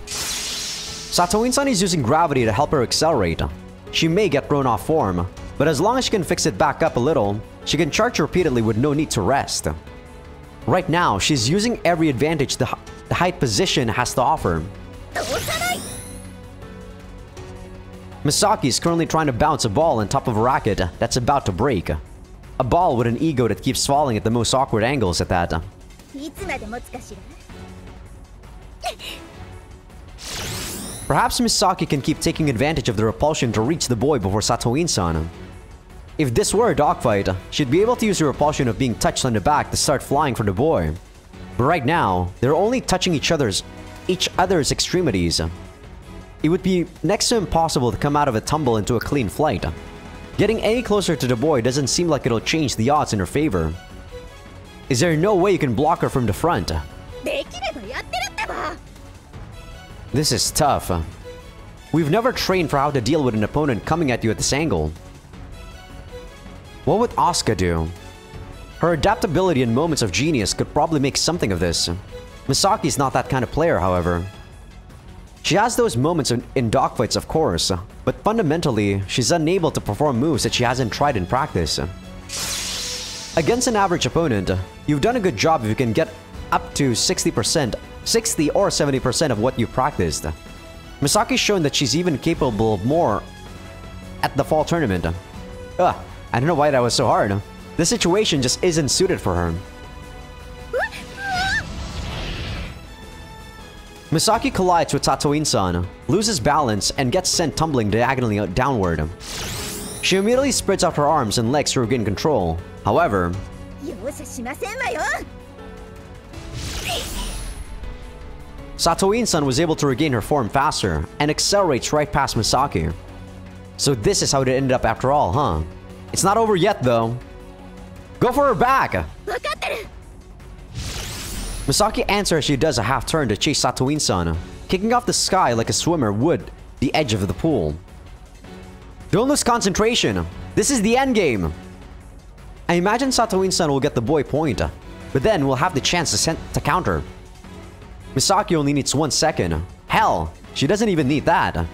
Satoin-san is using gravity to help her accelerate. She may get thrown off form, but as long as she can fix it back up a little, she can charge repeatedly with no need to rest. Right now, she's using every advantage the height position has to offer. Misaki is currently trying to bounce a ball on top of a racket that's about to break. A ball with an ego that keeps falling at the most awkward angles at that. Perhaps Misaki can keep taking advantage of the repulsion to reach the boy before Satoin-san. If this were a dogfight, she'd be able to use the repulsion of being touched on the back to start flying for the boy. But right now, they're only touching each other's extremities. It would be next to impossible to come out of a tumble into a clean flight. Getting any closer to the boy doesn't seem like it'll change the odds in her favor. Is there no way you can block her from the front? This is tough. We've never trained for how to deal with an opponent coming at you at this angle. What would Asuka do? Her adaptability and moments of genius could probably make something of this. Misaki's not that kind of player, however. She has those moments in dogfights, of course, but fundamentally, she's unable to perform moves that she hasn't tried in practice. Against an average opponent, you've done a good job if you can get up to 60% or 70% of what you've practiced. Misaki's shown that she's even capable of more at the fall tournament. I don't know why that was so hard. This situation just isn't suited for her. Misaki collides with Satoin-san, loses balance, and gets sent tumbling diagonally downward. She immediately spreads out her arms and legs to regain control. However, Satoin-san was able to regain her form faster and accelerates right past Misaki. So this is how it ended up after all, huh? It's not over yet, though. Go for her back! Misaki answers as she does a half turn to chase Satoin-san, kicking off the sky like a swimmer would the edge of the pool. Don't lose concentration. This is the end game. I imagine Satoin-san will get the boy point, but then we'll have the chance to counter. Misaki only needs 1 second. Hell, she doesn't even need that.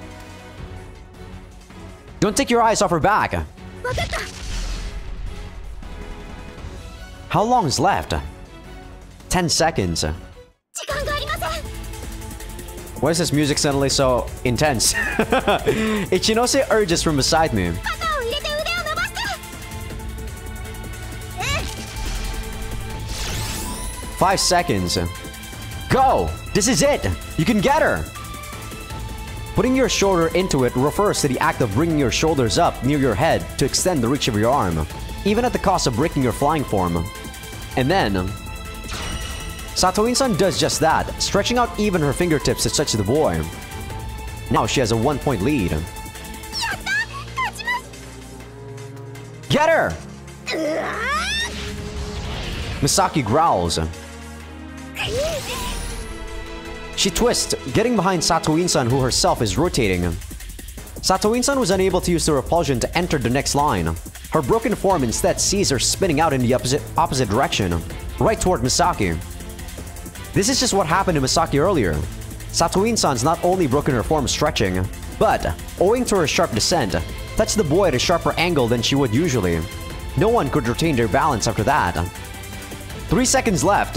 Don't take your eyes off her back. How long is left? 10 seconds. Why is this music suddenly so intense? Ichinose urges from beside me. 5 seconds. Go! This is it! You can get her! Putting your shoulder into it refers to the act of bringing your shoulders up near your head to extend the reach of your arm, even at the cost of breaking your flying form. And then, Satoin-san does just that, stretching out even her fingertips to touch the boy. Now she has a 1-point lead. Get her! Misaki growls. She twists, getting behind Satoin-san, who herself is rotating. Satoin-san was unable to use the repulsion to enter the next line. Her broken form instead sees her spinning out in the opposite direction. right toward Misaki. This is just what happened to Misaki earlier. Satoin-san's not only broken her form stretching, but, owing to her sharp descent, touched the boy at a sharper angle than she would usually. No one could retain their balance after that. 3 seconds left.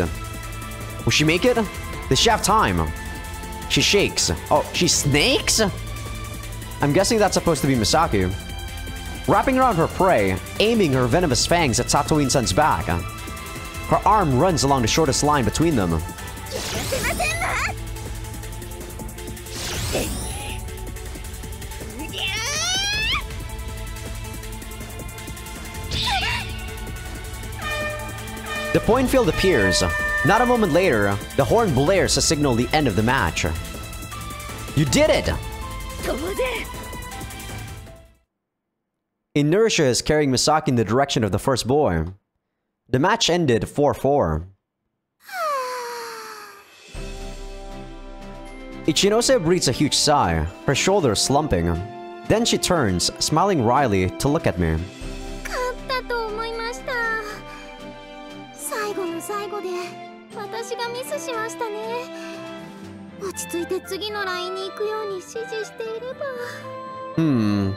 Will she make it? Does she have time? She shakes. Oh, she snakes? I'm guessing that's supposed to be Misaki. Wrapping around her prey, aiming her venomous fangs at Satoin-san's back. Her arm runs along the shortest line between them. The point field appears. Not a moment later, the horn blares to signal the end of the match. You did it! Inertia is carrying Misaki in the direction of the first boy. The match ended 4-4. Ichinose breathes a huge sigh, her shoulders slumping. Then she turns, smiling wryly, to look at me.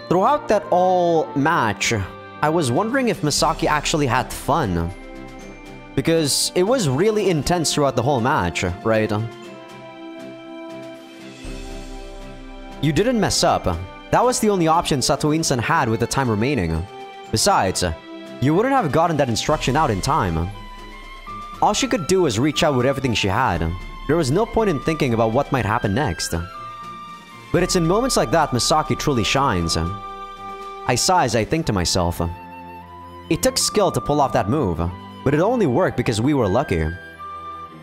Throughout that all match, I was wondering if Misaki actually had fun. Because it was really intense throughout the whole match, right? You didn't mess up. That was the only option Satoin-san had with the time remaining. Besides, you wouldn't have gotten that instruction out in time. All she could do was reach out with everything she had. There was no point in thinking about what might happen next. But it's in moments like that Misaki truly shines. I sigh as I think to myself. It took skill to pull off that move, but it only worked because we were lucky.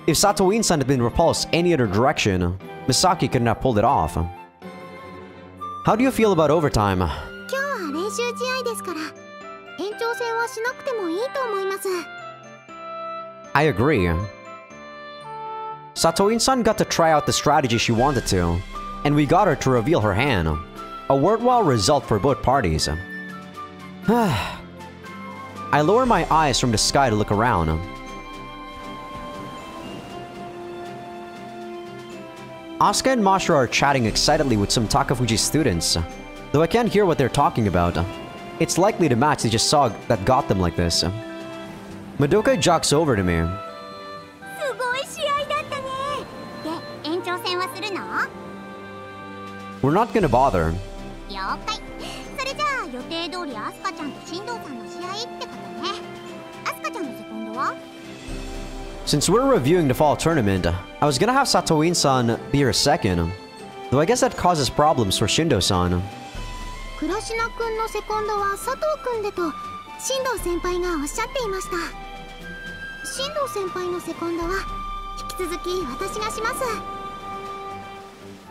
If Satoin-san had been repulsed any other direction, Misaki couldn't have pulled it off. How do you feel about overtime? I agree. Satoin-san got to try out the strategy she wanted to, and we got her to reveal her hand. A worthwhile result for both parties. I lower my eyes from the sky to look around. Asuka and Masha are chatting excitedly with some Takafuji students, though I can't hear what they're talking about. It's likely the match they just saw that got them like this. Madoka jogs over to me. We're not gonna bother. Since we're reviewing the fall tournament, I was gonna have Satoin-san be her second, though I guess that causes problems for Shindo-san.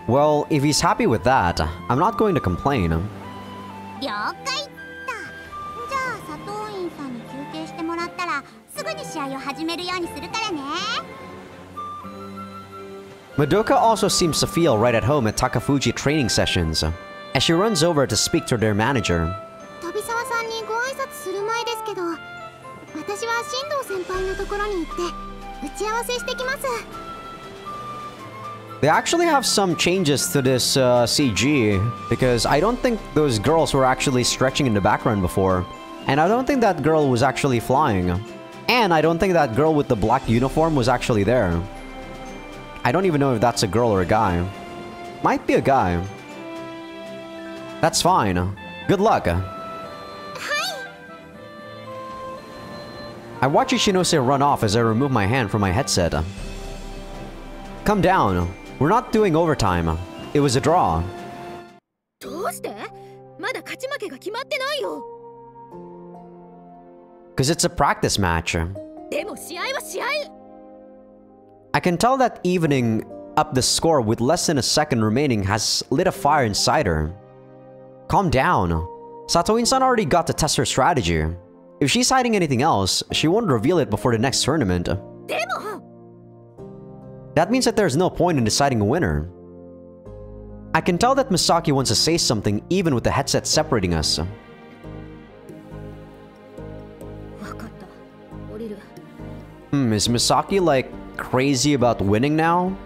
Well, if he's happy with that, I'm not going to complain. Madoka also seems to feel right at home at Takafuji training sessions, as she runs over to speak to their manager. They actually have some changes to this CG, because I don't think those girls were actually stretching in the background before. And I don't think that girl was actually flying. And I don't think that girl with the black uniform was actually there. I don't even know if that's a girl or a guy. Might be a guy. That's fine. Good luck. Hi. I watch Ichinose run off as I remove my hand from my headset. Come down. We're not doing overtime. It was a draw. Because it's a practice match. I can tell that evening up the score with less than a second remaining has lit a fire inside her. Calm down. Satoin-san already got to test her strategy. If she's hiding anything else, she won't reveal it before the next tournament. That means that there's no point in deciding a winner. I can tell that Misaki wants to say something even with the headset separating us. Is Misaki like crazy about winning now?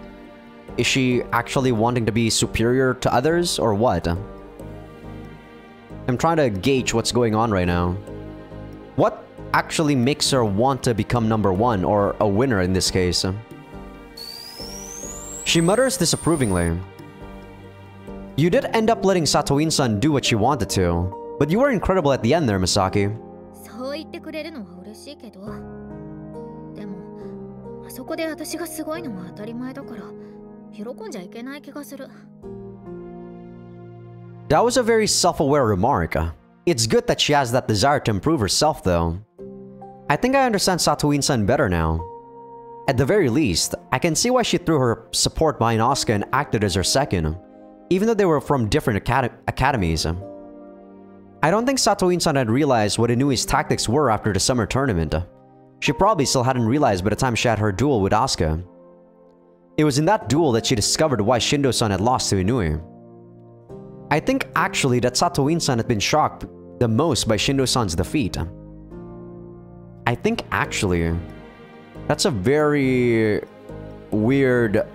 Is she actually wanting to be superior to others or what? I'm trying to gauge what's going on right now. What actually makes her want to become number one or a winner in this case? She mutters disapprovingly. You did end up letting Satoin-san do what she wanted to, but you were incredible at the end there, Misaki. そう言ってくれるのは嬉しいけど、でもあそこで私がすごいのは当たり前だから喜んじゃいけない気がする。That was a very self-aware remark. It's good that she has that desire to improve herself, though. I think I understand Satoin-san better now. At the very least, I can see why she threw her support behind Asuka and acted as her second, even though they were from different academies. I don't think Satoin-san had realized what Inui's tactics were after the summer tournament. She probably still hadn't realized by the time she had her duel with Asuka. It was in that duel that she discovered why Shindo-san had lost to Inui. I think actually that Satoin-san had been shocked the most by Shindo-san's defeat. I think actually... That's a very weird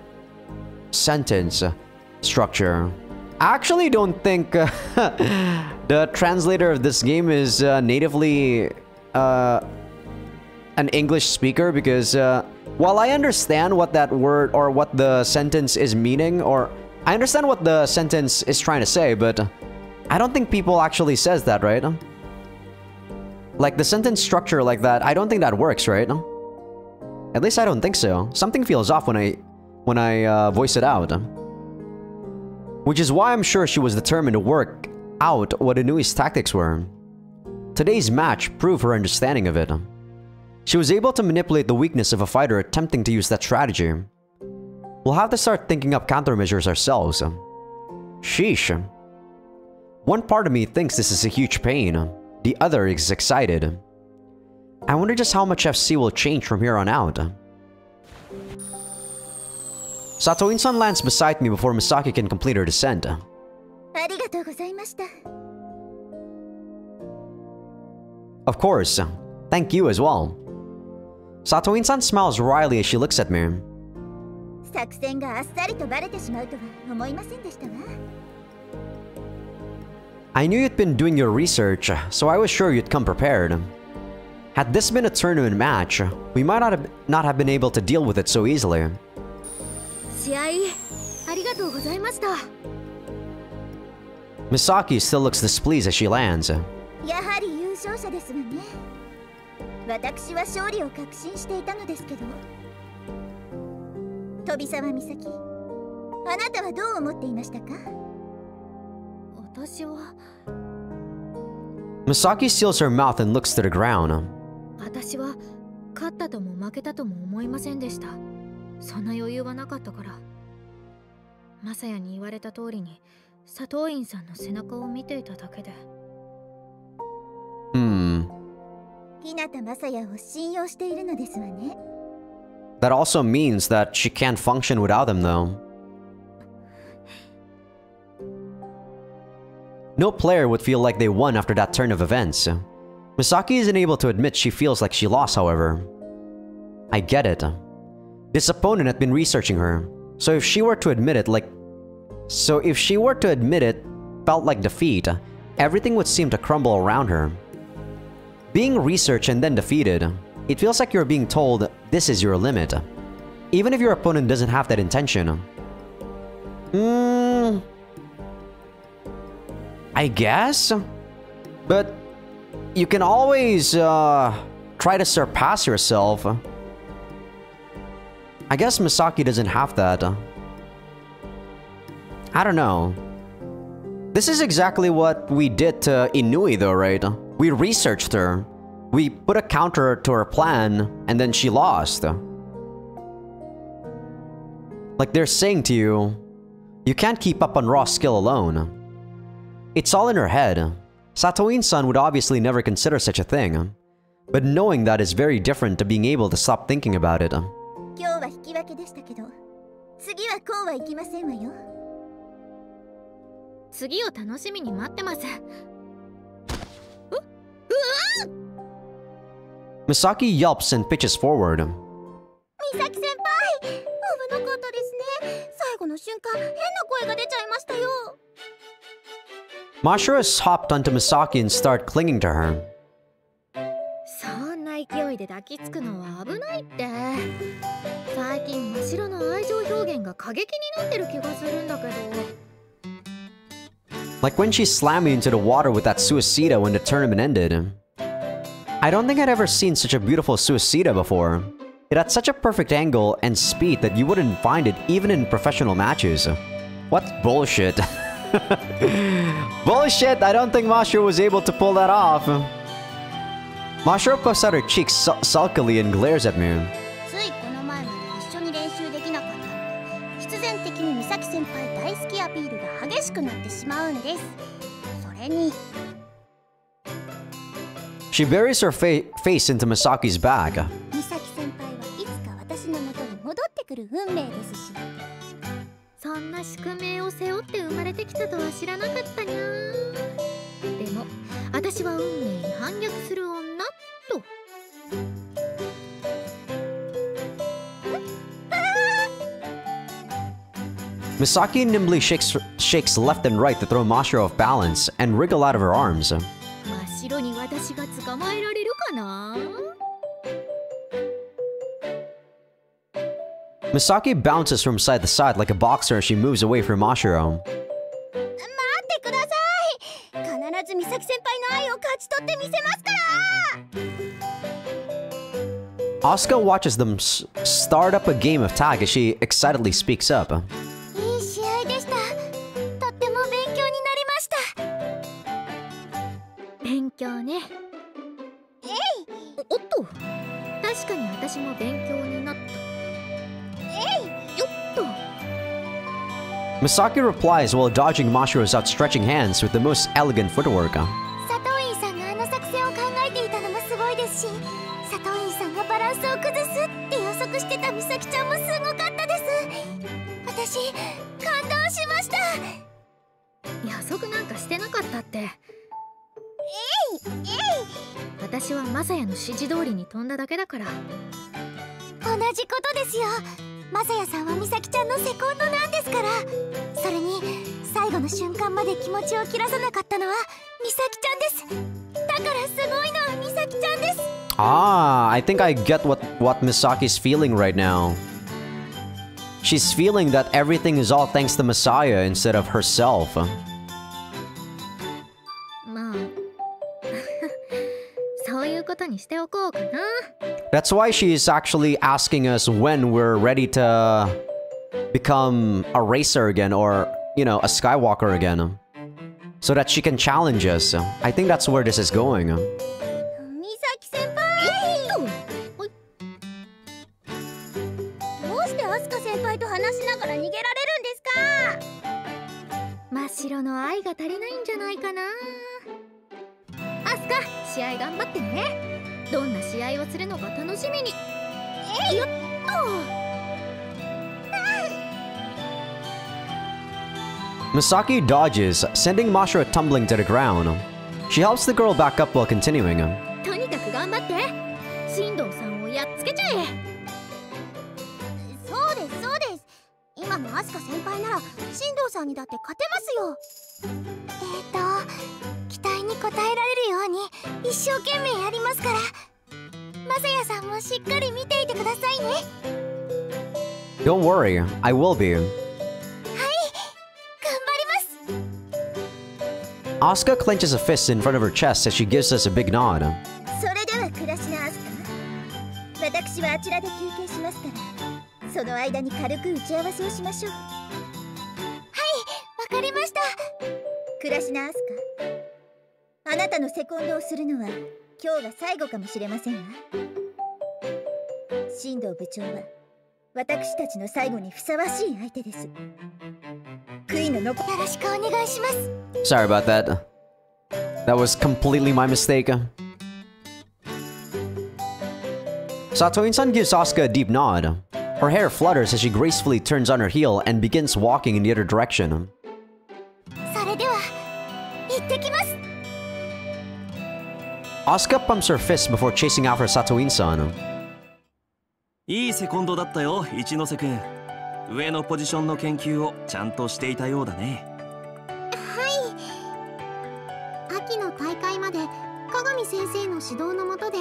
sentence structure. I actually don't think the translator of this game is natively an English speaker, because while I understand what that word or what the sentence is meaning, or I understand what the sentence is trying to say, but I don't think people actually says that, right? Like the sentence structure like that, I don't think that works, right? At least I don't think so. Something feels off when I voice it out. Which is why I'm sure she was determined to work out what Inui's tactics were. Today's match proved her understanding of it. She was able to manipulate the weakness of a fighter attempting to use that strategy. We'll have to start thinking up countermeasures ourselves. Sheesh. One part of me thinks this is a huge pain. The other is excited. I wonder just how much FC will change from here on out. Satoin-san lands beside me before Misaki can complete her descent. Of course. Thank you as well. Satoin-san smiles wryly as she looks at me. I knew you'd been doing your research, so I was sure you'd come prepared. Had this been a tournament match, we might not have been able to deal with it so easily. Misaki still looks displeased as she lands. Misaki seals her mouth and looks to the ground. 私は勝ったとも負けたとも思いませんでした。そんな余裕はなかったから。マサヤに言われた通りに佐藤院さんの背中を見ていただけで。日向マサヤを信用しているのですわね。That also means that she can't function without him, though. No player would feel like they won after that turn of events. Misaki isn't able to admit she feels like she lost, however. I get it. This opponent had been researching her, so if she were to admit it felt like defeat, everything would seem to crumble around her. Being researched and then defeated, it feels like you're being told this is your limit, even if your opponent doesn't have that intention. I guess? But you can always try to surpass yourself. I guess Misaki doesn't have that. I don't know. This is exactly what we did to Inui though, right? We researched her. We put a counter to her plan, and then she lost. Like they're saying to you, you can't keep up on raw skill alone. It's all in her head. Satoin-san would obviously never consider such a thing. But knowing that is very different to being able to stop thinking about it. 今日は引き分けでしたけど、次はこうはいきませんわよ。次を楽しみに待ってます。Misaki yelps and pitches forward. 美咲先輩、危なかったですね。最後の瞬間、変な声が出ちゃいましたよ。Masaya hopped onto Misaki and started clinging to her. そんな勢いで抱きつくのは危ないって。最近真白の愛情表現が過激になってる気がするんだけど。 Like when she slammed me into the water with that suicida when the tournament ended. I don't think I'd ever seen such a beautiful suicida before. It had such a perfect angle and speed that you wouldn't find it even in professional matches. What bullshit. Bullshit! I don't think Masaya was able to pull that off. Masaya puffs out her cheeks sulkily and glares at me. ついこの前まで一緒に練習できなかったので、必然的に美咲先輩大好きアピールが激しくなってしまうんです。それに She buries her face into Misaki's back. 美咲先輩はいつか私の元に戻ってくる運命ですし。そんな宿命を背負って生まれてきたとは知らなかったにゃ。でも私は運命に反逆する女と。Misaki nimbly shakes left and right to throw Masaya off balance and wriggle out of her arms. 真っ白に私が捕まえられるかな。 Misaki bounces from side to side like a boxer as she moves away from Masaya. 待ってください。必ず美咲先輩の愛を勝ち取ってみせますから。 Asuka watches them start up a game of tag as she excitedly speaks up. いい試合でした。とっても勉強になりました。勉強ね。おっと、確かに私も勉強になった。よっと。 Misaki replies while dodging Masaya's outstretching hands with the most elegant footwork. 佐藤院さんがあの作戦を考えていたのもすごいですし、佐藤院さんがバランスを崩すって予測してた美咲ちゃんもすごかったです。私感動しました。予測なんかしてなかったって。私はマサヤの指示通りに飛んだだけだから。同じことですよ。マサヤさんは美咲ちゃんのセコンドなんですから。それに最後の瞬間まで気持ちを切らさなかったのは美咲ちゃんです。だからすごいのは美咲ちゃんです。Ah, I think I get what Misaki's feeling right now. She's feeling that everything is all thanks to Masaya instead of herself. まあそういうことにしておこうかな。 That's why she's actually asking us when we're ready to become a racer again or, you know, a Skywalker again. So that she can challenge us. I think that's where this is going. 美咲先輩、どうしてアスカ先輩と話しながら逃げられるんですか？真っ白の愛が足りないんじゃないかな。アスカ、試合頑張ってね。どんな試合をするのか楽しみに。よっと。 Misaki dodges, sending Masaya tumbling to the ground. She helps the girl back up while continuing. とにかく頑張って。進藤さんをやっつけちゃえ。そうですそうです。今のアスカ先輩なら進藤さんにだって勝てますよ。期待に応えられるように一生懸命やりますから。マサヤさんもしっかり見ていてくださいね。 Don't worry, I will be. はい、頑張ります。 Asuka clenches a fist in front of her chest as she gives us a big nod. それでは暮らしなアスカ。私はあちらで休憩しますから、その間に軽く打ち合わせをしましょう。はい、わかりました。暮らしなアスカ、あなたのセコンドをするのは今日が最後かもしれませんわ。進藤部長は私たちの最後にふさわしい相手です。悔いの残よろしくお願いします。 Sorry about that. That was completely my mistake. Satoin-san gives Asuka a deep nod. Her hair flutters as she gracefully turns on her heel and begins walking in the other direction. それでは行ってきます。Asuka pumps her fist before chasing after Satoin-san. いいセコンドだったよ、一ノ瀬君。上のポジションの研究をちゃんとしていたようだね。はい。秋の大会まで鏡先生の指導の下で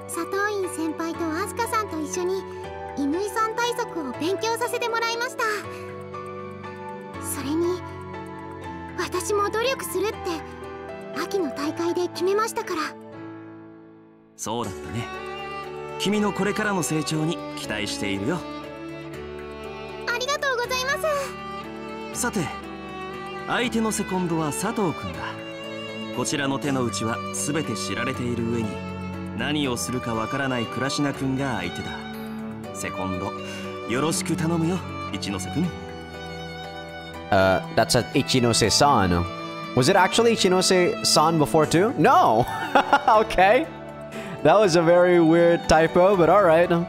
佐藤院先輩と飛鳥さんと一緒に乾さん対策を勉強させてもらいました。それに私も努力するって秋の大会で決めましたから。そうだったね。君のこれからの成長に期待しているよ。ありがとうございます。さて、相手のセコンドは佐藤君だ。こちらの手の内は全て知られている上に、何をするかわからない倉科君が相手だ。セコンドよろしく頼むよ、一ノ瀬君。That's at Ichinose-san. Was it actually Ichinose-san before too? No! Okay. That was a very weird typo, but alright. はい。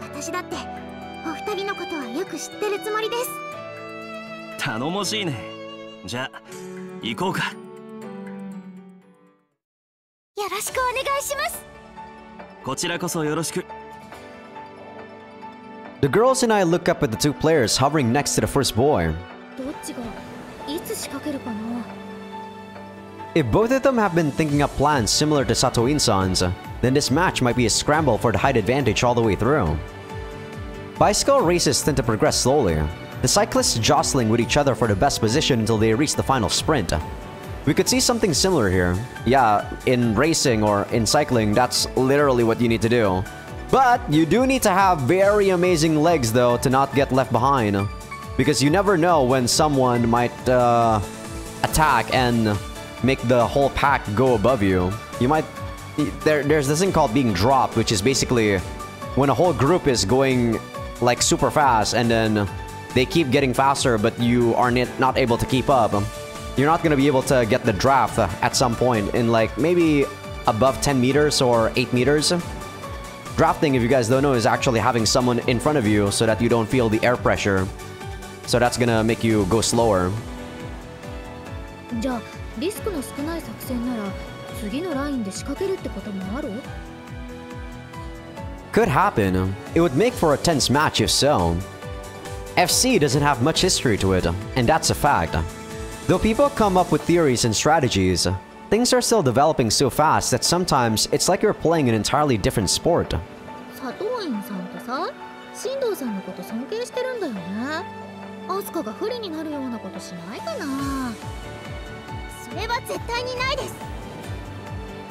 私だってお二人のことはよく知ってるつもりです。頼もしいね。じゃあ行こうか。よろしくお願いします。こちらこそよろしく。The girls and I look up at the two players hovering next to the first boy. どっちがいつ仕掛けるかな。 If both of them have been thinking up plans similar to Satoin-san's, then this match might be a scramble for the height advantage all the way through. Bicycle races tend to progress slowly, the cyclists jostling with each other for the best position until they reach the final sprint. We could see something similar here. Yeah, in racing or in cycling, that's literally what you need to do. But you do need to have very amazing legs though to not get left behind, because you never know when someone might attack and make the whole pack go above you. You might... There's this thing called being dropped, which is basically when a whole group is going like super fast and then they keep getting faster but you are not able to keep up. You're not gonna be able to get the draft at some point in like maybe above 10 meters or 8 meters. Drafting, if you guys don't know, is actually having someone in front of you so that you don't feel the air pressure. So that's gonna make you go slower. じゃあリスクの少ない作戦なら次のラインで仕掛けるってこともある？ Could happen. It would make for a tense match if so. FC doesn't have much history to it, and that's a fact. Though people come up with theories and strategies, things are still developing so fast that sometimes it's like you're playing an entirely different sport. 佐藤院さんってさ、進藤さんのこと尊敬してるんだよね。アスカが不利になるようなことしないかな。それは絶対にないです。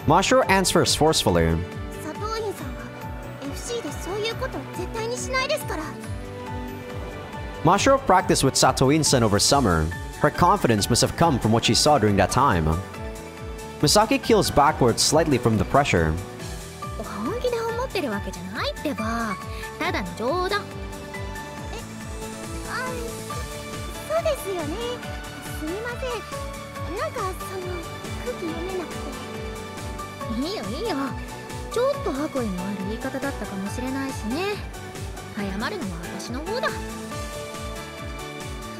Mashiro answers forcefully. 佐藤院さんは FC でそういうこと絶対にしないですから。 Mashiro practiced with Satoin-san over summer. Her confidence must have come from what she saw during that time. Misaki keels backwards slightly from the pressure. 本気で思ってるわけじゃないってば。ただの冗談。そうですよね。すみません。なんかその空気読めなくて。いいよいいよ。ちょっと悪意のある言い方だったかもしれないしね。謝るのは私の方だ。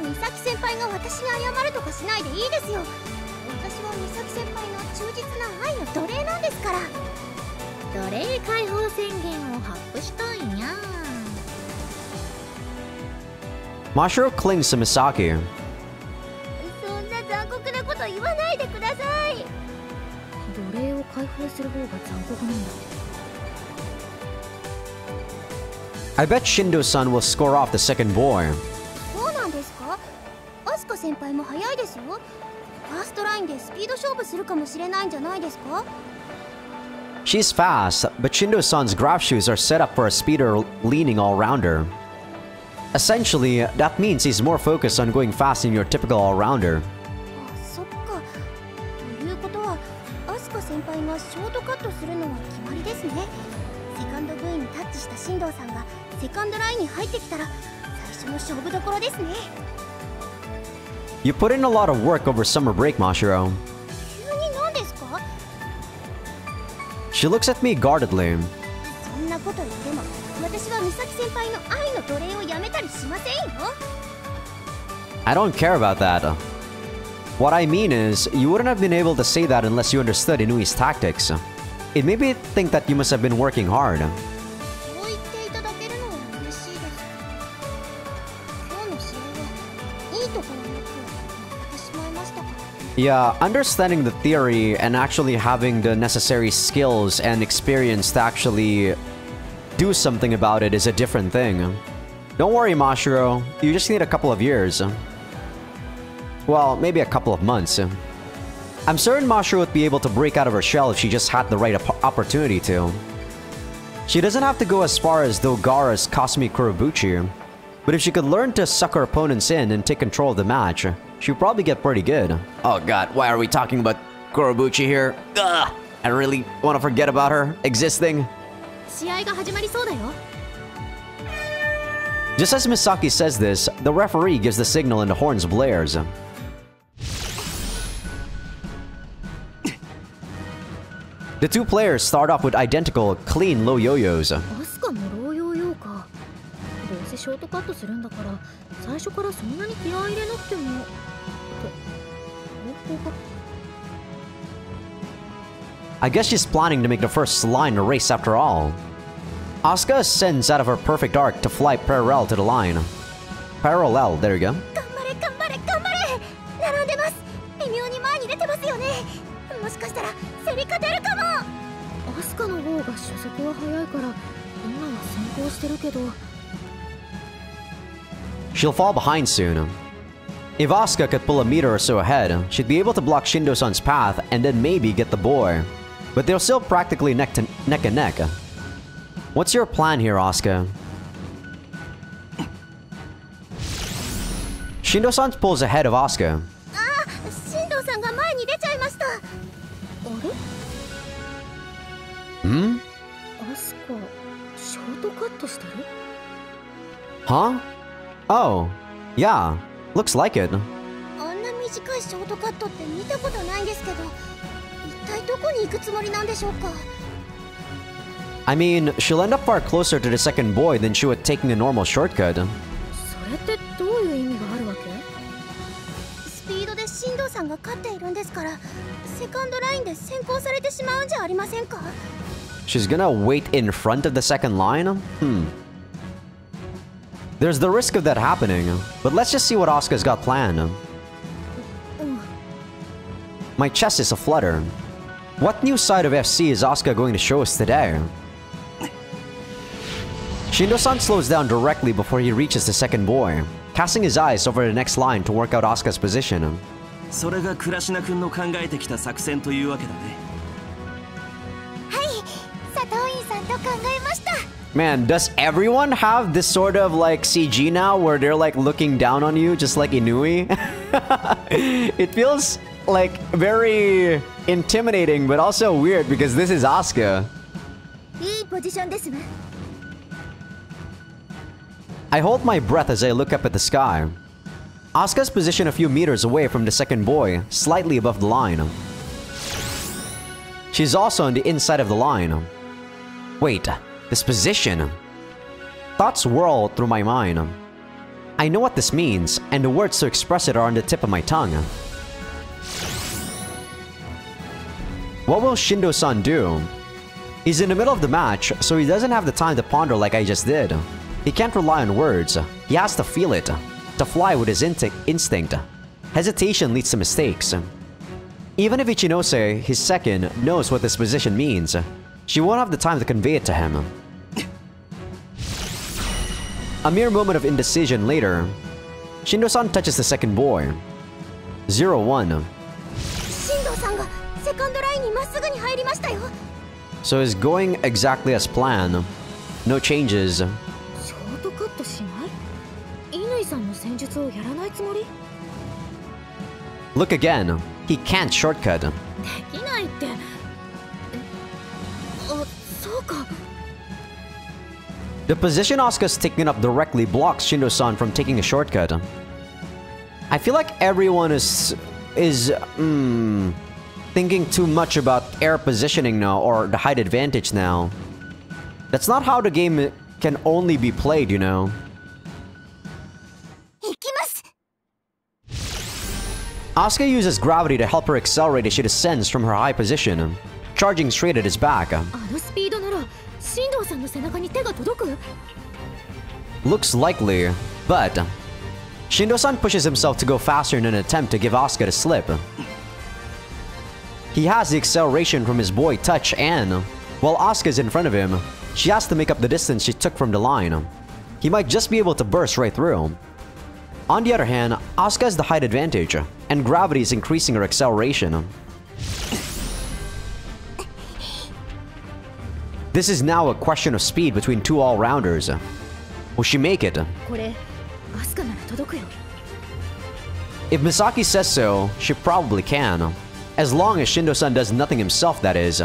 美咲先輩が私に謝るとかしないでいいですよ。私は美咲先輩の忠実な愛の奴隷なんですから。奴隷解放宣言を発布したいにゃ。 Mashiro clings to Misaki. そんな残酷なこと言わないでください。奴隷を解放する方が残酷なんだ。 I bet Shindo-san will score off the second boy. そうなんですか？アスカ先輩も早いですよ。ファーストラインでスピード勝負するかもしれないんじゃないですか？ She's fast, but Shindo-san's graph shoes are set up for a speeder leaning all-rounder. Essentially, that means he's more focused on going fast than your typical all-rounder. あ、そっか。ということは、アスカ先輩がショートカットするのは決まりですね。セカンド V にタッチした進藤さんがセカンドラインに入ってきたら最初の勝負どころですね。 You put in a lot of work over summer break, Mashiro. 急に何ですか？ She looks at me guardedly. そんなこと言っても私は美咲先輩の愛の奴隷をやめたりしませんよ。 I don't care about that. What I mean is, you wouldn't have been able to say that unless you understood Inui's tactics. It made me think that you must have been working hard. そう言っていただけるのは嬉しいです。今日の試合はいいところよくやってしまいましたから。Yeah, understanding the theory and actually having the necessary skills and experience to actually do something about it is a different thing. Don't worry, Mashiro. You just need a couple of years. Well, maybe a couple of months. I'm certain Mashiro would be able to break out of her shell if she just had the right opportunity to. She doesn't have to go as far as Dogara's Cosmic Kurobuchi, but if she could learn to suck her opponents in and take control of the match, she'd probably get pretty good. Oh god, why are we talking about Kurobuchi here? Ugh! I really want to forget about her existing. 試合が始まりそうだよ。 Just as Misaki says this, the referee gives the signal and the horns blares. The two players start off with identical, clean low yo-yos. アスカのローヨーヨーか。どうせショートカットするんだから、最初からそんなに気合い入れなくても。って、方法が。 I guess she's planning to make the first line in the race after all. Asuka ascends out of her perfect arc to fly parallel to the line. Parallel, there you go. 頑張れ頑張れ頑張れ。並んでます。微妙に前に出てますよね。もしかしたら競り勝てるかも。アスカの方が初速は速いから、今は先行してるけど。 She'll fall behind soon. If Asuka could pull a meter or so ahead, she'd be able to block Shindo-san's path and then maybe get the boy. But they're still practically neck and neck. What's your plan here, Asuka? Shindo-san pulls ahead of Asuka. ああ、進藤さんが前に出ちゃいました。あれ？ Hmm? アスカ、ショートカットしてる？ Huh? Oh, yeah. Looks like it. あんな短いショートカットって見たことないんですけど、一体どこに行くつもりなんでしょうか。 I mean, she'll end up far closer to the second boy than she would taking a normal shortcut. それってどういう意味があるわけ？スピードで進藤さんが勝っているんですから、セカンドラインで先行されてしまうんじゃありませんか？ She's gonna wait in front of the second line? There's the risk of that happening, but let's just see what Asuka's got planned. My chest is aflutter. What new side of FC is Asuka going to show us today? Shindo-san slows down directly before he reaches the second boy, casting his eyes over the next line to work out Asuka's position. それが倉科君の考えてきた作戦というわけだね。はい、佐藤院さんと考えました。 Man, does everyone have this sort of like CG now where they're like looking down on you just like Inui? It feels like very intimidating but also weird because this is Asuka. いいポジションですわ。 I hold my breath as I look up at the sky. Asuka's positioned a few meters away from the second boy, slightly above the line. She's also on the inside of the line. Wait, this position? Thoughts whirl through my mind. I know what this means, and the words to express it are on the tip of my tongue. What will Shindo-san do? He's in the middle of the match, so he doesn't have the time to ponder like I just did. He can't rely on words. He has to feel it. To fly with his instinct. Hesitation leads to mistakes. Even if Ichinose, his second, knows what this position means, she won't have the time to convey it to him. A mere moment of indecision later, Shindo-san touches the second boy. 0-1. 進藤さんがセカンドラインにまっすぐに入りましたよ。 So he's going exactly as planned. No changes. ショートカットしない？乾さんの戦術をやらないつもり？ Look again. He can't shortcut. できないって。あ、そうか。 The position Asuka's taking up directly blocks Shindo-san from taking a shortcut. I feel like everyone is thinking too much about air positioning now or the height advantage now. That's not how the game can only be played, you know. 行きます。Asuka uses gravity to help her accelerate as she descends from her high position, charging straight at his back. あのスピードなら進藤さんの背中に手が届く？ Looks likely, but Shindo-san pushes himself to go faster in an attempt to give Asuka the slip. He has the acceleration from his boy touch and, while Asuka's in front of him, she has to make up the distance she took from the line. He might just be able to burst right through. On the other hand, Asuka has the height advantage, and gravity is increasing her acceleration. This is now a question of speed between two all-rounders. Will she make it? これアスカなら届くよ。 If Misaki says so, she probably can. As long as Shindo-san does nothing himself, that is.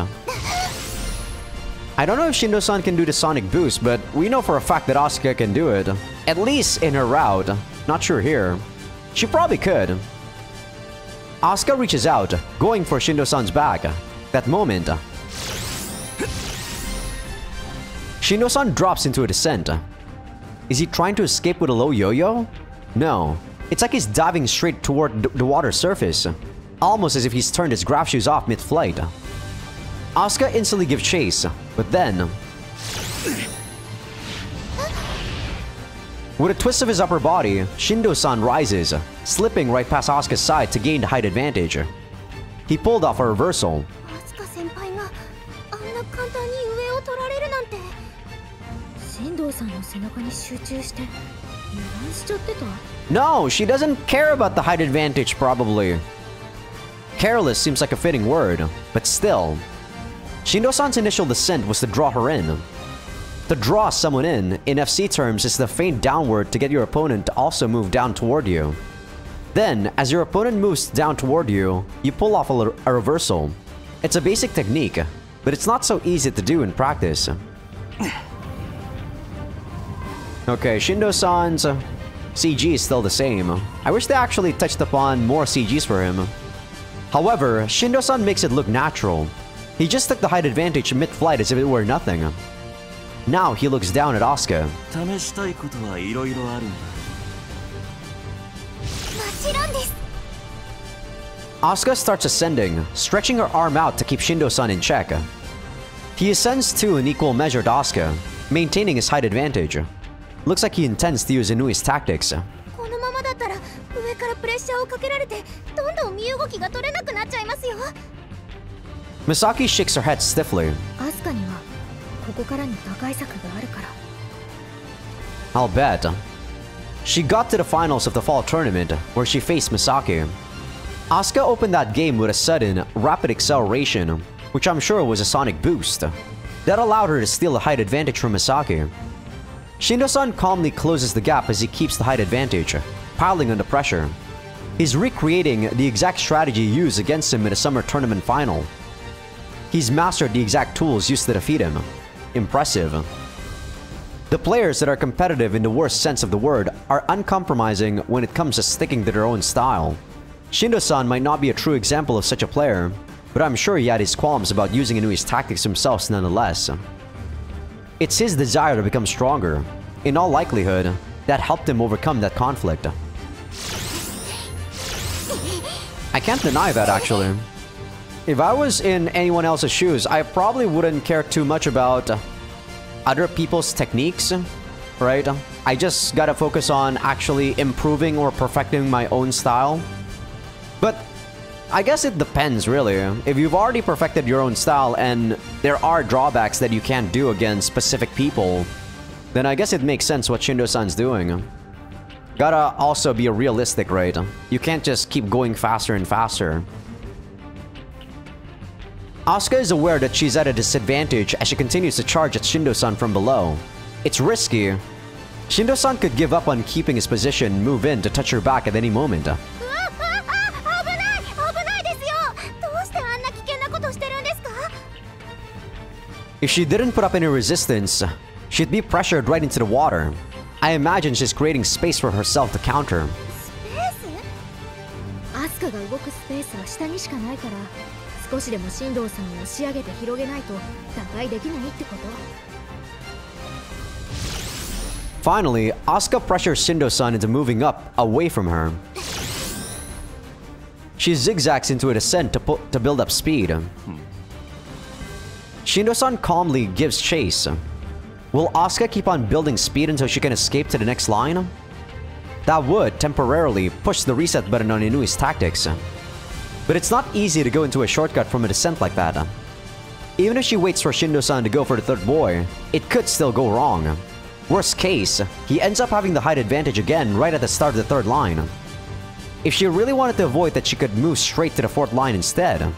I don't know if Shindo-san can do the sonic boost, but we know for a fact that Asuka can do it. At least in her route. Not sure here. She probably could. Asuka reaches out, going for Shindo-san's back. That moment, Shindo-san drops into a descent. Is he trying to escape with a low yo-yo? No. It's like he's diving straight toward the water surface. Almost as if he's turned his graph shoes off mid-flight. Asuka instantly gives chase, but then... with a twist of his upper body, Shindo-san rises, slipping right past Asuka's side to gain the height advantage. He pulled off a reversal. アスカ先輩があんな簡単に上を取られるなんて。進藤さんの背中に集中して油断しちゃってた？ No, she doesn't care about the height advantage, probably. Careless seems like a fitting word, but still. Shindo-san's initial descent was to draw her in. To draw someone in FC terms, is the feint downward to get your opponent to also move down toward you. Then, as your opponent moves down toward you, you pull off a reversal. It's a basic technique, but it's not so easy to do in practice. Okay, Shindo-san's CG is still the same. I wish they actually touched upon more CGs for him. However, Shindo-san makes it look natural. He just took the height advantage mid-flight as if it were nothing. Now he looks down at Asuka. 試したいことはいろいろあるんだ。もちろんです。 Asuka starts ascending, stretching her arm out to keep Shindo-san in check. He ascends too in equal measure to Asuka, maintaining his height advantage. Looks like he intends to use Inui's tactics. このままだったら上からプレッシャーをかけられてどんどん身動きが取れなくなっちゃいますよ。 Misaki shakes her head stiffly. アスカにはここからに打開策があるから。 I'll bet. She got to the finals of the fall tournament, where she faced Misaki. Asuka opened that game with a sudden, rapid acceleration, which I'm sure was a sonic boost. That allowed her to steal the height advantage from Misaki. Shindo-san calmly closes the gap as he keeps the height advantage, piling under pressure. He's recreating the exact strategy used against him in a summer tournament final. He's mastered the exact tools used to defeat him. Impressive. The players that are competitive in the worst sense of the word are uncompromising when it comes to sticking to their own style. Shindo-san might not be a true example of such a player, but I'm sure he had his qualms about using Inui's tactics himself nonetheless. It's his desire to become stronger. In all likelihood, that helped him overcome that conflict. I can't deny that, actually. If I was in anyone else's shoes, I probably wouldn't care too much about other people's techniques, right? I just gotta focus on actually improving or perfecting my own style. But I guess it depends, really. If you've already perfected your own style and there are drawbacks that you can't do against specific people, then I guess it makes sense what Shindo-san's doing. Gotta also be realistic, right? You can't just keep going faster and faster. Asuka is aware that she's at a disadvantage as she continues to charge at Shindo-san from below. It's risky. Shindo-san could give up on keeping his position and move in to touch her back at any moment. If she didn't put up any resistance, she'd be pressured right into the water. I imagine she's creating space for herself to counter. アスカが動くスペースは下にしかないから、少しでも進藤さんを押し上げて広げないと打開できないってこと。 Finally, Asuka pressures Shindo-san into moving up, away from her. She zigzags into a descent to build up speed. Shindo-san calmly gives chase. Will Asuka keep on building speed until she can escape to the next line? That would temporarily push the reset button on Inui's tactics. But it's not easy to go into a shortcut from a descent like that. Even if she waits for Shindo-san to go for the third boy, it could still go wrong. Worst case, he ends up having the height advantage again right at the start of the third line. If she really wanted to avoid that, she could move straight to the fourth line instead.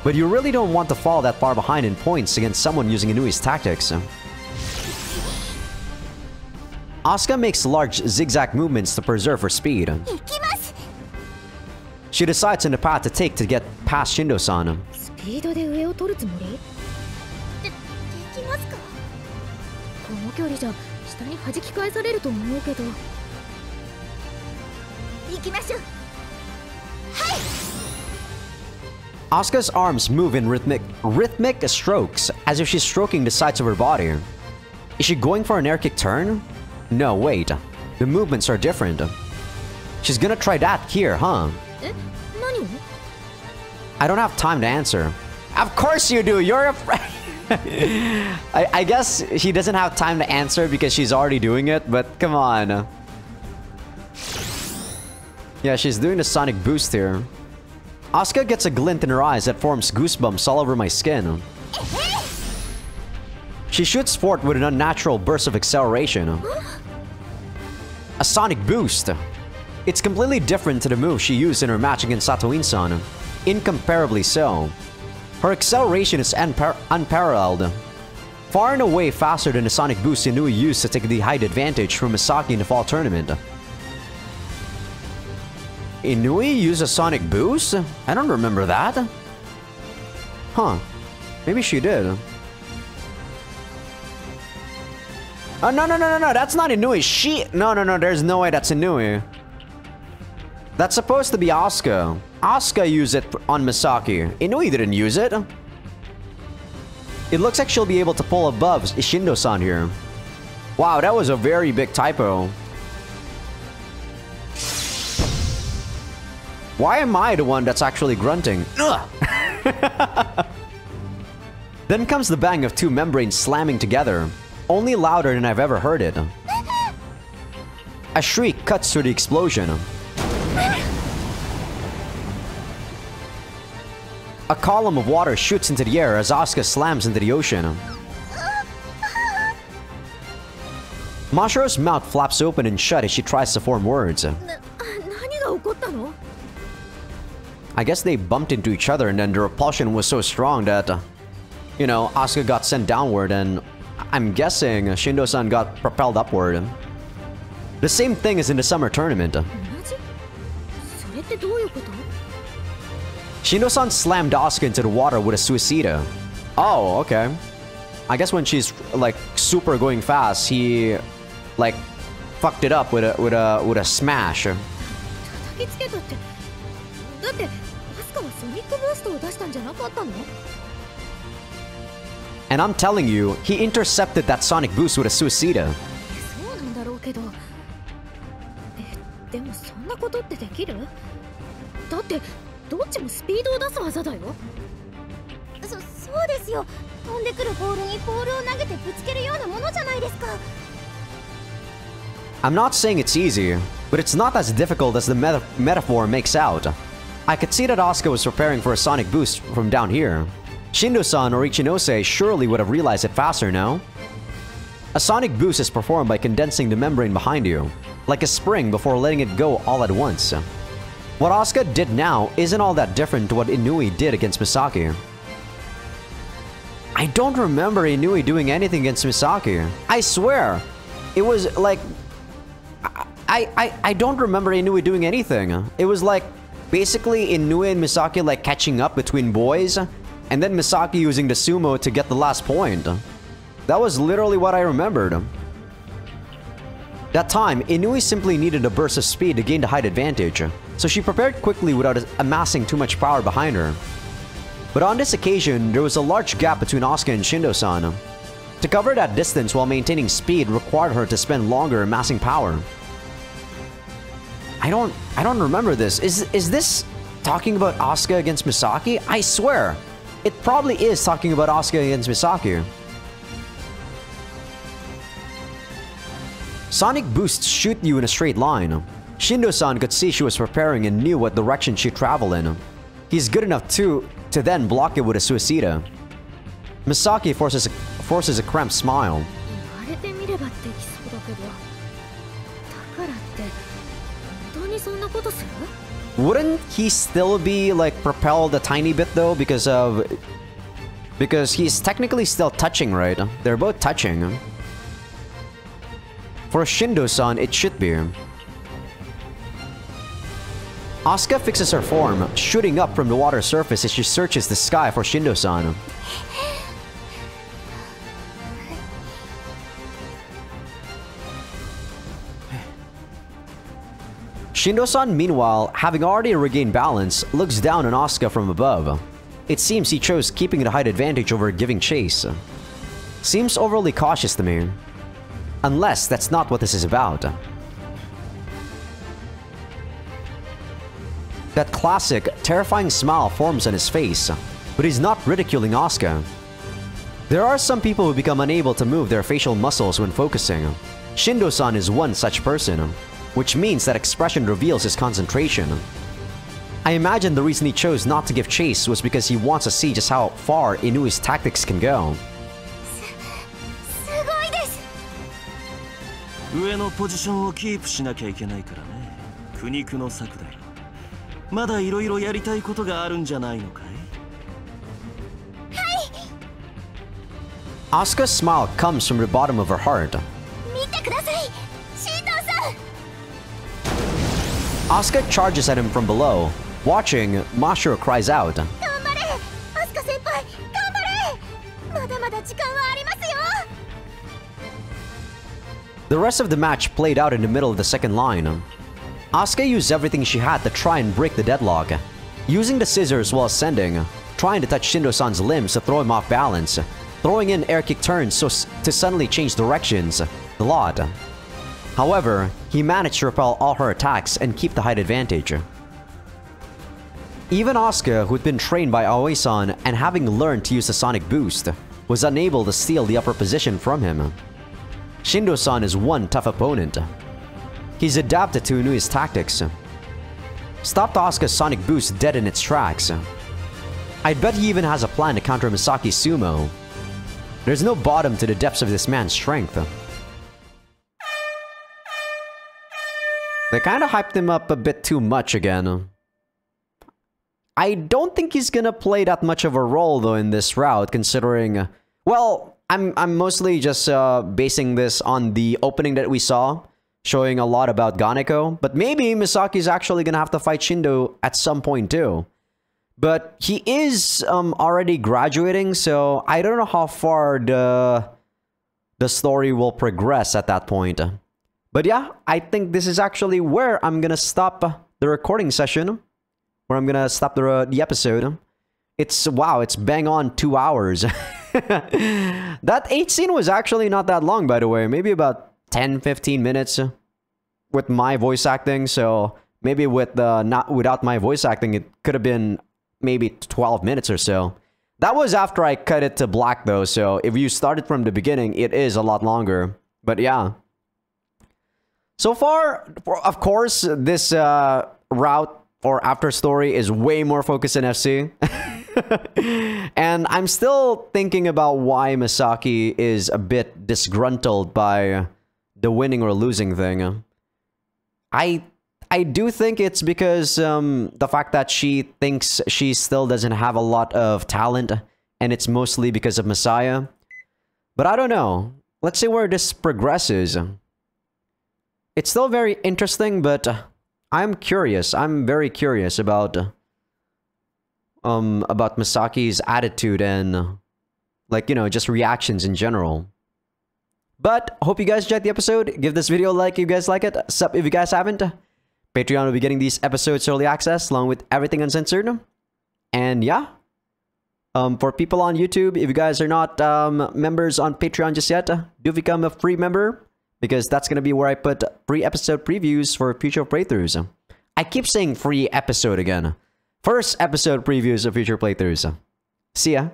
But you really don't want to fall that far behind in points against someone using Inui's tactics. Asuka makes large zigzag movements to preserve her speed. She decides on the path to take to get past Shindo-san. スピードで上を取るつもり？できますか？この距離じゃ下に弾き返されると思うけど。行きましょう。 Asuka's arms move in rhythmic strokes, as if she's stroking the sides of her body. Is she going for an air kick turn? No, wait. The movements are different. She's gonna try that here, huh? え、何を？ I don't have time to answer. Of course you do! You're a I guess she doesn't have time to answer because she's already doing it, but come on. Yeah, she's doing the sonic boost here. Asuka gets a glint in her eyes that forms goosebumps all over my skin. She shoots forth with an unnatural burst of acceleration. A sonic boost. It's completely different to the move she used in her match against Satoin-san. Incomparably so. Her acceleration is unparalleled. Far and away faster than the sonic boost Inui used to take the height advantage from Misaki in the fall tournament. Inui used a sonic boost? I don't remember that. Huh. Maybe she did. Oh, no, that's not Inui. No, there's no way that's Inui. That's supposed to be Asuka. Asuka used it on Misaki. Inui didn't use it. It looks like she'll be able to pull above Shindo-san here. Wow, that was a very big typo. Why am I the one that's actually grunting? Then comes the bang of two membranes slamming together, only louder than I've ever heard it. A shriek cuts through the explosion. A column of water shoots into the air as Asuka slams into the ocean. Mashiro's mouth flaps open and shut as she tries to form words. 何が起こったの？ I guess they bumped into each other and then the repulsion was so strong that, you know, Asuka got sent downward and I'm guessing Shindo-san got propelled upward. The same thing as in the summer tournament. 同じ？それってどういうこと？ Shindo-san slammed Asuka into the water with a suicida. Oh, okay. I guess when she's like super going fast, he like fucked it up with a smash. 叩きつけたって。だってアスカはソニックブーストを出したんじゃなかったの？ And I'm telling you, he intercepted that sonic boost with a suicida. そうなんだろうけど。でもそんなことってできる？だってどっちもスピードを出す技だよ。そうですよ。飛んでくるボールにボールを投げてぶつけるようなものじゃないですか。 I'm not saying it's easy, but it's not as difficult as the metaphor makes out. I could see that Asuka was preparing for a sonic boost from down here. Shindo-san or Ichinose surely would have realized it faster, no? A sonic boost is performed by condensing the membrane behind you, like a spring before letting it go all at once. What Asuka did now isn't all that different to what Inui did against Misaki. I don't remember Inui doing anything against Misaki. I swear! It was like... I don't remember Inui doing anything. It was like... basically Inui and Misaki like catching up between boys, and then Misaki using the sumo to get the last point. That was literally what I remembered. That time, Inui simply needed a burst of speed to gain the height advantage, so she prepared quickly without amassing too much power behind her. But on this occasion, there was a large gap between Asuka and Shindo-san. To cover that distance while maintaining speed required her to spend longer amassing power. I don't remember this. Is this talking about Asuka against Misaki? I swear, it probably is talking about Asuka against Misaki. Sonic boosts shoot you in a straight line. Shindo-san could see she was preparing and knew what direction she'd travel in. He's good enough to then block it with a suicida. Misaki forces a cramped smile. Wouldn't he still be like propelled a tiny bit though because he's technically still touching, right? They're both touching. For Shindo-san, it should be. Asuka fixes her form, shooting up from the water surface as she searches the sky for Shindo-san. Shindo-san, meanwhile, having already regained balance, looks down on Asuka from above. It seems he chose keeping the height advantage over giving chase. Seems overly cautious to me. Unless that's not what this is about. That classic, terrifying smile forms on his face, but he's not ridiculing Asuka. There are some people who become unable to move their facial muscles when focusing. Shindo-san is one such person, which means that expression reveals his concentration. I imagine the reason he chose not to give chase was because he wants to see just how far Inui's tactics can go. 上のポジションをキープしなきゃいけないからね。苦肉の策だよ。まだいろいろやりたいことがあるんじゃないのかい？ Asuka's smile comes from the bottom of her heart. 見てください、シンドさん。 Asuka charges at him from below. Watching, Mashiro cries out. 頑張れ、アスカ先輩、頑張れ。まだまだ時間はありますよ。 The rest of the match played out in the middle of the second line. Asuka used everything she had to try and break the deadlock, using the scissors while ascending, trying to touch Shindo-san's limbs to throw him off balance, throwing in air kick turns to suddenly change directions, the lot. However, he managed to repel all her attacks and keep the height advantage. Even Asuka, who'd been trained by Aoi-san and having learned to use the sonic boost, was unable to steal the upper position from him. Shindo-san is one tough opponent. He's adapted to Inui's tactics. Stopped Asuka's sonic boost dead in its tracks. I'd bet he even has a plan to counter Misaki's sumo. There's no bottom to the depths of this man's strength. They kinda hyped him up a bit too much again. I don't think he's gonna play that much of a role though in this route, considering... Well, I'm mostly just basing this on the opening that we saw, showing a lot about Ganeko, but maybe Misaki's actually gonna have to fight Shindo at some point too. But he is already graduating, so I don't know how far the story will progress at that point. But yeah, I think this is actually where I'm gonna stop the recording session, where I'm gonna stop the episode. It's, wow, it's bang on 2 hours. That 8 scene was actually not that long, by the way. Maybe about 10-15 minutes with my voice acting. So maybe with not without my voice acting, it could have been maybe 12 minutes or so. That was after I cut it to black though. So if you started from the beginning, it is a lot longer. But yeah. So far, of course, this route or after story is way more focused in FC. And I'm still thinking about why Misaki is a bit disgruntled by the winning or losing thing. I do think it's because the fact that she thinks she still doesn't have a lot of talent, and it's mostly because of Masaya. But I don't know. Let's see where this progresses. It's still very interesting, but I'm curious. I'm very curious about Misaki's attitude and, like, you know, just reactions in general. But hope you guys enjoyed the episode. Give this video a like if you guys like it. Sub if you guys haven't. Patreon will be getting these episodes early access along with everything uncensored. And yeah. For people on YouTube, if you guys are not members on Patreon just yet, do become a free member, because that's going to be where I put free episode previews for future playthroughs. I keep saying free episode again. first episode previews of future playthroughs. See ya.